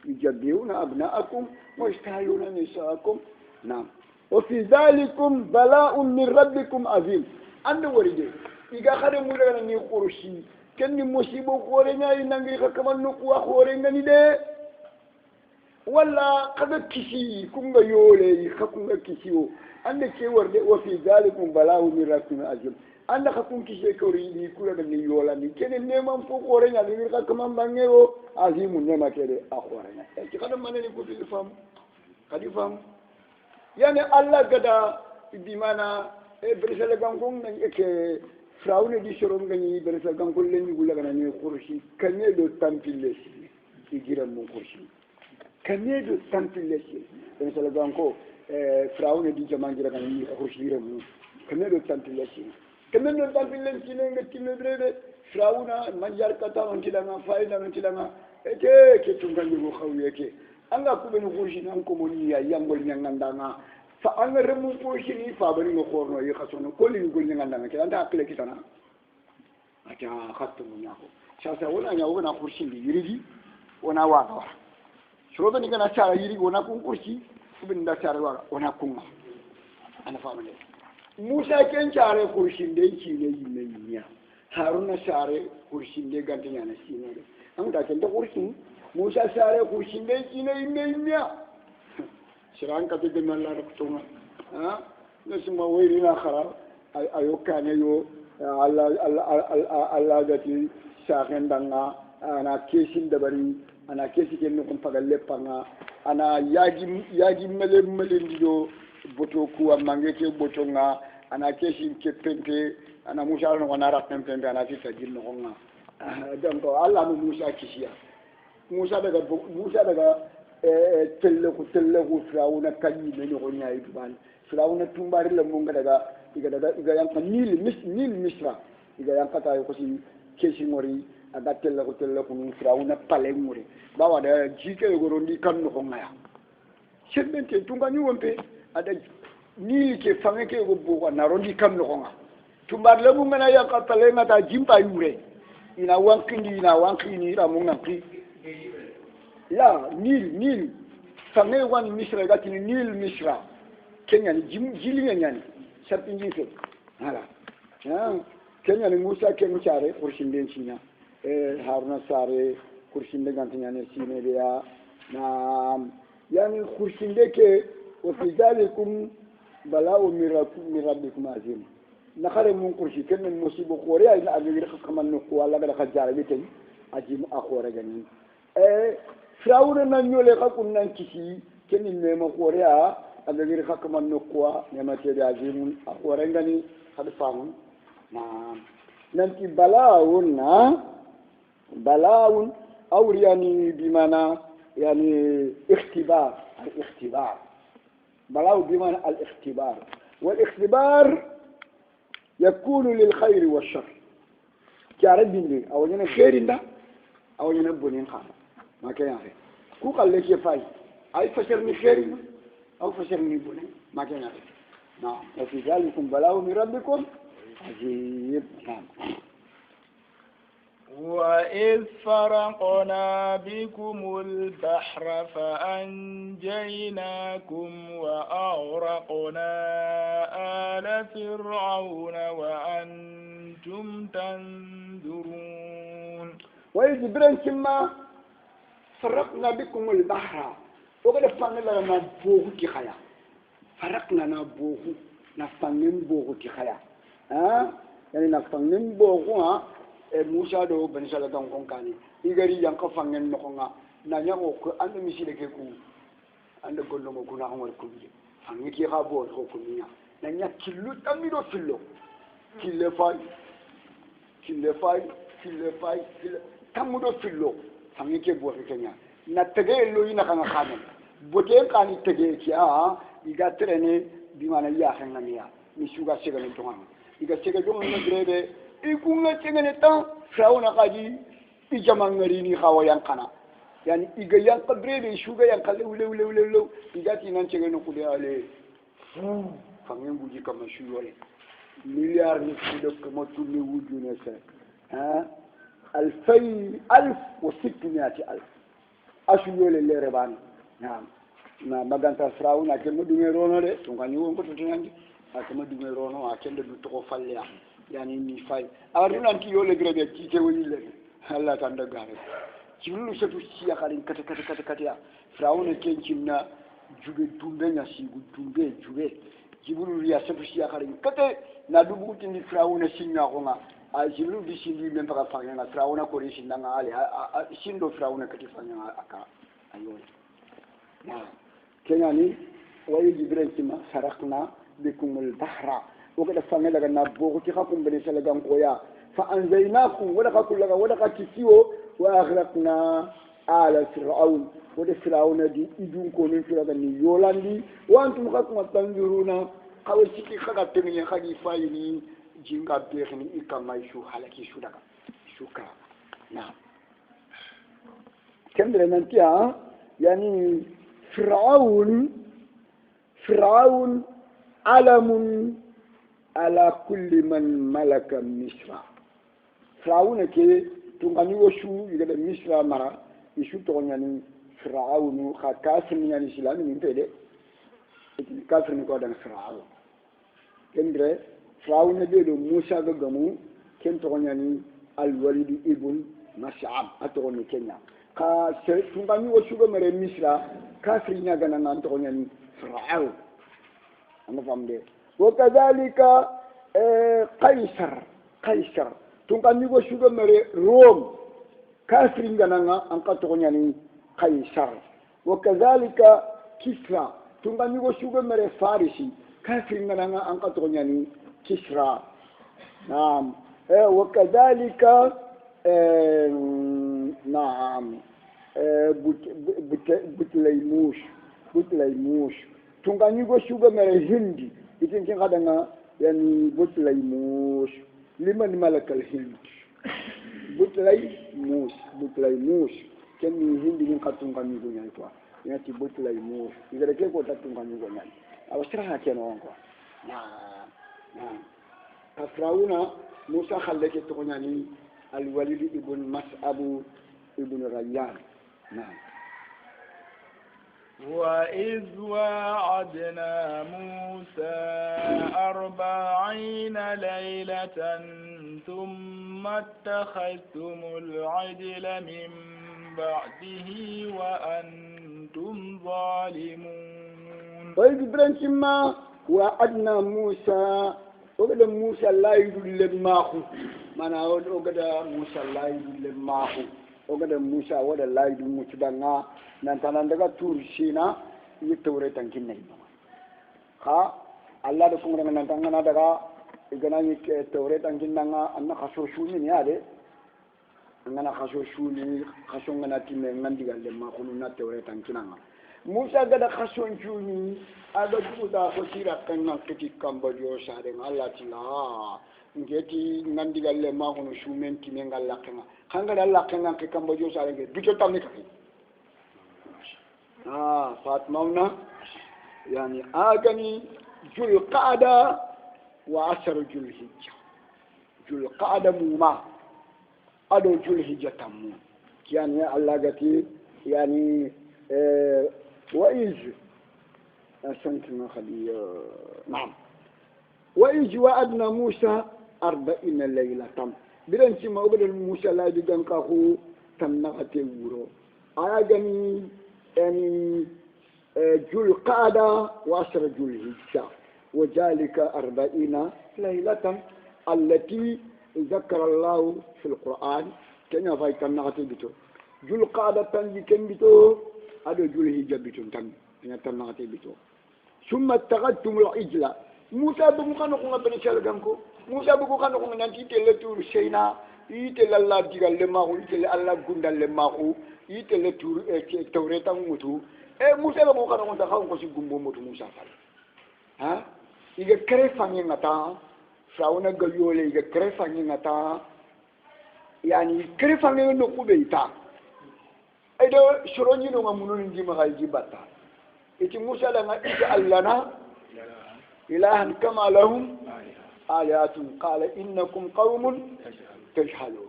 يذبحون أبناءكم ويستحيون نساءكم نعم وفي ذلكم بلاء من ربكم عظيم ande waride iga khade mudana ni qurshi kenni musibo khore nyaay nangi khakaman no ko khore ngani de wala kada kisi kunga yole khakunga kisiwo ande ke warde wa fi zalikum bala'u min rabbikum azim ande khakun kisi ko ri kula ni yola ni kenen neman fo khore nyaay ni khakaman bangero azimun nema kede akhore nyaay ci khadam manani ko fil fam khadi fam yani allah gada bimana bersala gangong na ke fraune di sorom gani bersala gangol len yugula gana ni kursi kanye do tampille si gira mon kursi kanye do tampille si bersala gango fraune di jamangira gana ni kursi gira mon kanye do tampille si ne ngati me brede frauna manjar kata on tilanga faida on tilanga ke tungangi go khawye ke anga ku ben kursi nan ko moni ya yangol nyangandanga fa anga remu kursi fa bani ngo khorno yi khasono ko li ngol nyangandanga ke anda akle kitana aja khattu nyako sasa wona nya wona kursi ndi yirigi wona wa shroba ni kana chara yirigi wona kun kursi kubin da chara wa wona kun ana fa mane musa ken chare kursi ndi ci ne yinya haruna chare kursi ndi gantanya na sinore an da ken da kursi musa chare kursi ndi ci ne yinya shiran ka tege man la rakutuma ha nasma wayrina khara ayoka ne yo Allah gati sakhendanga ana kesin dabari ana kesi ken ko pagalle panga ana yaji mele ndido boto ku amangeke boto nga ana kesin kepente ana musa no wana rapempe ana fita jinno nga donc Allah mu musa kisiya musa daga telle ku firawuna kanyi ne ko nyaay dubal firawuna tumbari la mo daga iga yang nil misra iga yang kata ko si kesi ngori aga telle ku firawuna pale ngori bawa da jike go rondi kan no ngaya sebente tunga ni wonpe ada ni ke fange ke go bo na rondi kan no nga tumbar la mo ngana ya ka pale ngata jimpa yure ina wankini ra mo ngaki la nil fange wan misra gati nil misra kenya ni jili nyani sarpinji fe hala kenya ni musa ke muchare kurshinde china haruna sare kurshinde gantanya ne sine dia na yani kurshinde ke wa fi zalikum bala'u min rabbikum azim na khare mun kurshi kenn musibo khore ay na agir khaman no ko wala ga khajara bitin ajim akhore ganin firawuna na nyole khakun nan kisi kenin ne ma korea agir khakman no kwa ne ma te azimun akhore ngani khad famu na nanti bala'un aw yani bimana yani ikhtibar al-ikhtibar bala'u bimana al-ikhtibar wal-ikhtibar يكون للخير والشر كاربين أو ينا خيرين دا أو ينا بنين خام ما كان يعرف كو قال لك يفاي أي فشرني خيرين أو فشرني بنين ما كان يعرف نعم وفي ذلكم بلاء من ربكم عجيب نعم وإذ فرقنا بكم البحر فأنجيناكم وأغرقنا آل فرعون وأنتم تنظرون وإذ برنكما فرقنا بكم البحر وقد فعلنا لنا بوغ كخيا فرقنا نبوغ نفنن بوغ كخيا يعني نفنن بوغ Musa do ben sala kan kon kani igari yang ka fangen no konga na nyango ko ande misile ke ku ande gollo mo kuna hamar ku bi fangi ki ha bo ko ku niya na nya killu tamido fillo kille fay tamudo fillo fangi ke bo ke nya na tege lo ina kan khamen bote kani tege ki a iga trene bi mana ya hanna niya mi suga sega ni tonga iga sega do no grebe ikunga cengene tan Firauna kadi ijamangari ni khawa yankana yani iga yanka brede shuga yanka lew igati nan cengene ko de ale fangen buji kama shuyole milliard ni kudo kama tunni wujune se alf wa 600,000 ashuyole lere ban na maganta Firauna ke modunge rono de to ngani won ko tutinandi akama dunge rono akende du to falle yani ni fay aruna anti yole grebe ci te woni le Allah tan da gare ci lu setu ci yakari kata ya Firauna ken cimna jube tumbe nya si gu tumbe jube jibulu ya setu ci yakari kata na dubu tindi Firauna sinna ko nga a jilu bi sindi men baka fa nga Firauna ko ri sinna nga ale sindo Firauna kati fa nga aka ayole na kenyani wayi jibril cima sarakna bikumul bahra وكذا فعلنا لنا بوقتي خاكم بني سلجان قويا فأنزيناكم ولا خاكم لنا ولا خاكسيو وأغرقنا آل فرعون وده فرعون دي إدون كونين فرعون يولاندي وأنتم خاكم تنظرون قال سيكي خاكا تمني خاكي فايني جينغا بيخني إكما يشو حالكي شو دكا شو كا نعم كم درنا انتيا يعني فرعون علم على كل من ملك مصر فرعون كي تونغاني وشو يقول مصر مرا يشو تونغاني فرعون كافر يعني سلام من بيده كافر نقول فرعون كندرة فرعون بيدو موسى بجمو كن تونغاني الوليد ابن مسعب أتوني كنيا تونغاني وشو بمرة مصر كافر يعني تونغاني فرعون أنا فهمت وكذلك قيصر تونغاني وشو بمرة روم كافر يعني أنك تونغاني قيصر وكذلك كسرى تونغاني وشو بمرة فارسي كافر يعني أنك تونغاني كسرى نعم وكذلك نعم بطليموش تونغاني وشو بمرة هندي إذن كان هذا يعني بطليموش لمن ملك الهند بطليموش كان هندي من كتونغاني غنيان كوا يعني بطليموش إذا كان كوا كتونغاني غنيان أو سرها كان وانكوا نعم فرعون موسى خلك تونغاني الوليد ابن مسعب ابن ريان نعم وإذ واعدنا موسى 40 ليلة ثم اتخذتم العجل من بعده وأنتم ظالمون وإذ برنسما وعدنا موسى وقد موسى لا يدل معه mana ogada Musa la yidle mahu ogada Musa wada la yidu mutbanga nan tanan daga turshina yi tawre tankin nay ha Allah da kuma nan tangana daga igana yi tawre tankin nanga anna khaso shuni ne ade ngana khaso shuni khaso ngana timme ngandi galle ma khunu na tawre tankinanga Musa gada khaso shuni aga duda ko sira kanna kiti kambajo sare Allah tila ngeti nandi galle ma hono shumenti men galla kenga hanga dalla kenga ke kambajo sare nge bito tamni ka fatmauna yani agani jul qada wa asar jul hijja jul qada muma ado julhijja tammu kiyani Allah gati yani وإذ أحسنتم خلي نعم وإذ وعدنا موسى 40 ليلة بلنتي ما قبل موسى لا يجن كهو تمنعت الورو أجاني يعني جل قادة وعشر جل هجة وذلك 40 ليلة التي ذكر الله في القرآن كنا في تمنعت بتو جل قادة تنجي كن بتو هذا جل هجة بتو تم ina tanate bito summa tagattum al-ijla musa bu kanu ko ngabani shalgam ko musa bu kanu ko nanti tele tour seyna yite lalla digal le maxu yite alla gundal le maxu yite le tour e tawreta mutu e musa bu kanu ko taxaw ko ci gumbo mutu musa fal ha iga kere fangi ngata sauna gayole iga kere fangi ngata yani kere fangi no kubeita edo shoroni no mamunun ndi ma galji batta iti musa lana ij'al lana ilahan kama lahum ayatun qala innakum qaumun tajhalun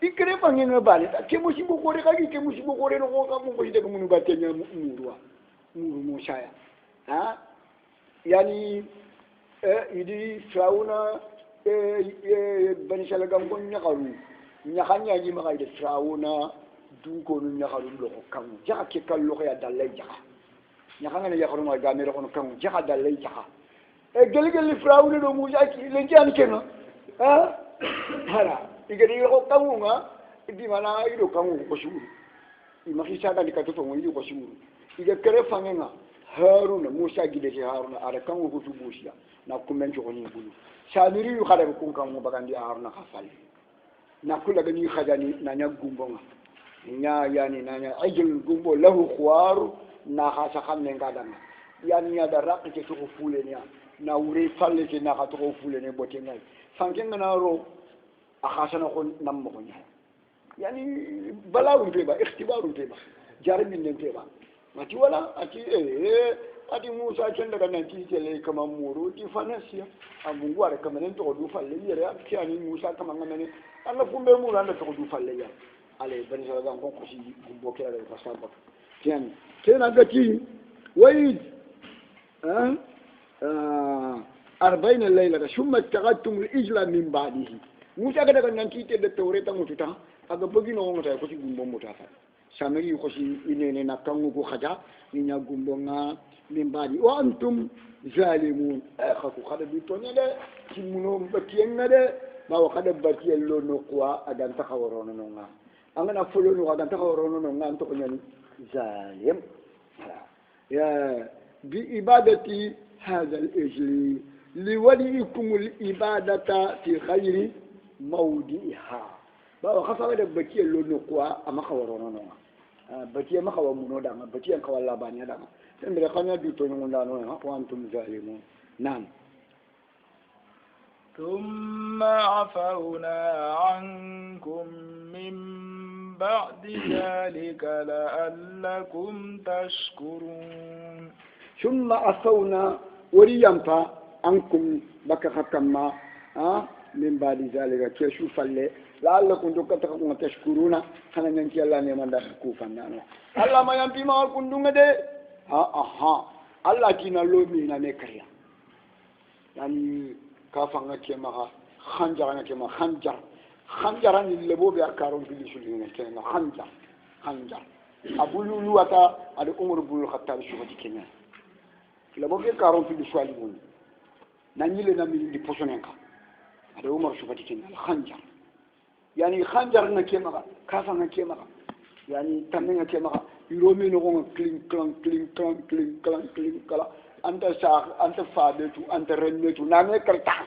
ikre bangi no bali ke musibu ko re kagi ke musibu ko re no ko kam ko hidego munu batenya muru musa ya ha yani idi fauna bani shalagam ko nyakaru nyakanya ji ma de fauna dun ko no nyakaru lo ko kam jaka ke kallo ya dalay jaka nyakanga ne yakoro ma gamere kono kan jaha dalay jaha e gelgel frawne do muja ki le jani kenno ha hala igari ko kamunga di mana ido kamu ko shuru imaki sada dikatu to mo ido ko shuru iga kere fangenga haruna musa gide ke haruna ara kamu ko tubusiya na kumen ko ni bulu samiri yu khada ko kan mo bagandi haruna khafal na kula gani khadani na nya gumbonga nya yani na nya ajul gumbo lahu khwaru na khasa khamne ngadanga yani ya daraq ke to fule nya na wure falle ke na to fule ne bote ngai sanke na ro akhasa na ko nam ko nya yani balawu teba ikhtibaru teba jarbi ne teba mati wala ati ati musa ken daga nan ti tele kama muru ti fanasiya abungu ara kama nen to du falle yere ati ani musa kama ngane Allah kumbe muru anda to du falle ya ale bani sa ga ko si gumbo ke ala ko sabba tian كنا قتي ويد 40 ليلة ثم اتخذتم الإجل من بعده موسى قد كان ننتي تد التوراة متوتا aga bogino ngota ko ci gumbo mutafa samiri ko ci inene na kangu ko khaja ni nya gumbo nga mimbadi wa antum zalimun akhaku khada bi to ne de ci muno batiyen na de ma wa khada batiyen lo no kwa aga ta khawro no nga angana folo no aga ta khawro no nga to ko nyani zalim يا بإبادة هذا الإجل لوليكم الإبادة في خير موضعها بابا خاصة هذا بتي اللون نقوى أما خوارونا نوع بتي ما خوا منو دعنا بتي أن خوا لابانيا دعنا سنبلا خانيا بيتوني من دانو وأنتم ظالمون نعم ثم عفونا عنكم من بعد ذلك لعلكم تشكرون ثم عفونا وريامتا عنكم بك حكما من بعد ذلك تشوف الله لعلكم تشكرون خنا ننتي الله نيمان دا كوفنا الله ما يمبي ما كندون دي الله كينا لومي نا مكريا يعني كافanga kema khanjara kema khanjara ni lebo be akaron bi sulu ne kena khanjar abulu wata ade umur bulu khattab shufati kenya lebo be akaron bi swali mun nanyile na mi di posonenka ade umur shufati kenya khanjar yani khanjar na kema kafanga kema yani tamenga kema yuromi no ko kling kala anta sa anta fadetu anta rennetu name karta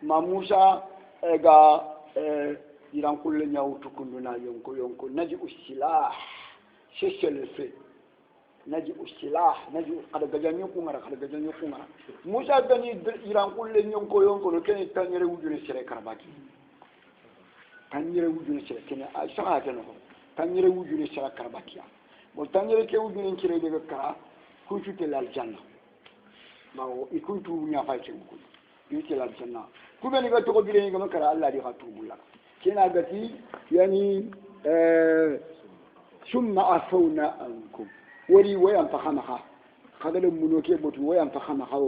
ma Musa ega iran kulle nyawtu kunduna yonko naji usilah sheshele fe naji usilah naji kada gajanyo kungara Musa gani iran kulle yonko no ken tanyere wujure sere karbaki tanyere wujure sere ken a saka tan ko tanyere wujure sere karbakiya mo tanyere ke wujure sere de ka kuntu te lal janna mawo ikuntu nya fay ci ko yiti lal janna ku be ni ga to ko bile ni ga makara Allah di khatu bulla كنا قتي يعني ثم عفونا عنكم وري ويان فخمها خدل منوكي بوتو ويان فخمها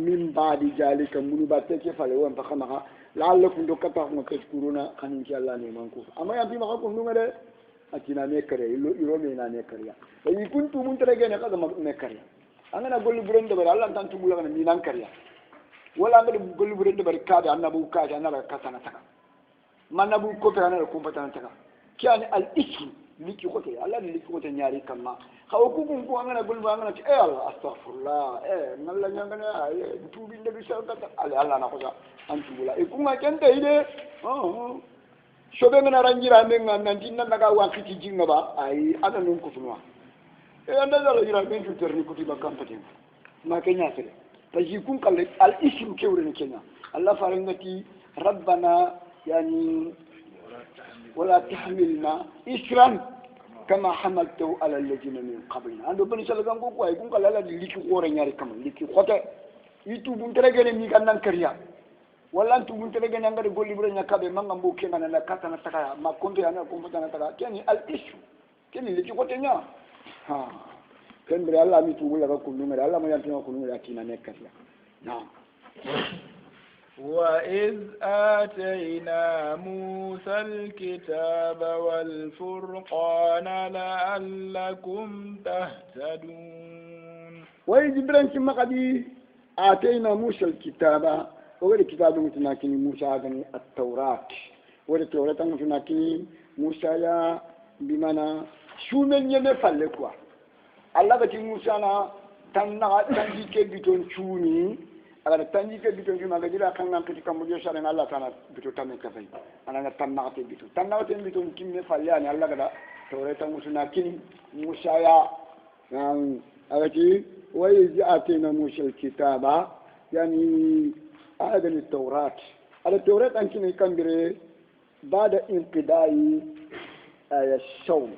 من بعد ذلك منوباتك فلويان فخمها لعلكم دكتهم تشكرون خن إن شاء الله نيمانكم أما يبي ما كم نمرة أتينا نكري يرومينا نكريا فيكون تومن ترجعنا كذا ما نكريا أنا نقول برند بر الله تان تقول أنا مينان كريا ولا أنا نقول برند بر كذا أنا بو كذا أنا كذا تكا ما نبو كوبي أنا لكم بتاعنا تكا كيان الاسم ليكي كوتي الله ليكي كوتي نياري كما خاوكم كو أنا نقول أنا الله أستغفر الله نلا نعمنا بتوبي النبي صلى الله عليه وسلم الله نخشى أنتبولا إكوما كنت هيدا شو بيعنا رانجيرا مينغا نانجينا نكا وانكتي جينغا با أي أنا نونكو فنوا أنا لا رانجيرا مينغ ترني كتي بكام تين ما كنيا سير فجيكون كله الاسم كورن كنيا الله فارنغتي ربنا يعني ولا تحملنا إسرا كما حملته على الذين من قبلنا عنده بني سلكان كوكو يكون كلا لا ليكي قورن ياري كم ليكي خوته يتو بنترجع ميكان نكريا ولا أنتم بنترجع نعمل قولي برا نكابي ما نعمل كنا نكاتا نتكا ما كنت أنا كنت نتكا كأني الإسم كأني ليكي خوته نيا ها كان برا الله ميتو ولا كل نمرة الله ما ينتهي كل نمرة كنا نكريا نعم وإذ آتينا موسى الكتاب والفرقان لعلكم تهتدون وإذ برنش مقدي آتينا موسى الكتاب وغير كتاب متناكين موسى غني التوراة وغير التوراة متناكين موسى يا بمعنى شو من يمفلكوا الله بتي موسى نا تنجي كبيتون شوني أنا تاني كبيتون جماعة جرا كنا كذي كم مجلس أنا الله تعالى بيتو تامي كفاي أنا تنا كتي بيتون كم يفعل يعني الله كذا توراة متناكين موسى يا أبتي وإذ آتينا موسى الكتاب يعني هذا التوراة التوراة أنكن كان بعد انقضاء الصوم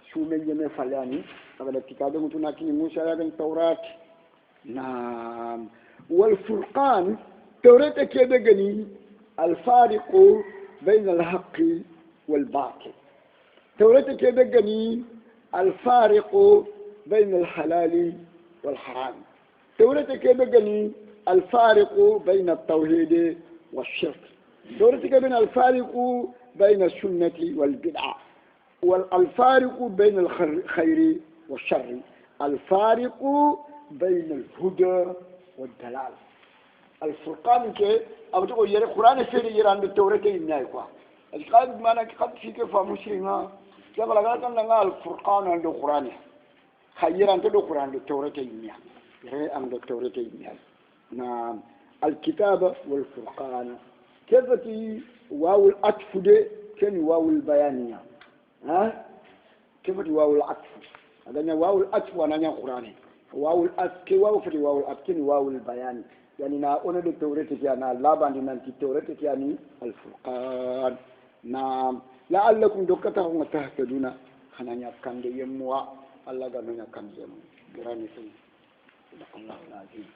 شو من يوم فلاني هذا الكتاب متناكين موسى هذا التوراة نعم والفرقان توراة كده جني الفارق بين الحق والباطل توراة كده جني الفارق بين الحلال والحرام توراة كده جني الفارق بين التوحيد والشرك توراة كده بين الفارق بين السنة والبدعة والفارق بين الخير والشر الفارق بين الهدى والدلال الفرقان كي أبتو يرى القرآن سيري يرى عند التوراة يمنعي كوا القرآن ما أنا كتب فيك فمسلمة كيف لقيت أن الفرقان عند القرآن خير عند القرآن عند التوراة يمنعي يرى عند التوراة يمنعي نعم الكتاب والفرقان كيف تي واو العطف ده كان واو البيانية ها كيف تي واو العطف هذا واو العطف وانا القرآن واو العطف كي واو فتي واو العطف كان واو البيان يعني نا أنا التوراة يعني لا باندي نانتي التوراة يعني الفرقان نعم لعلكم دكتهم تهتدون خنانيا كان دي يموا الله غنيا كان يم غراني سن الله العظيم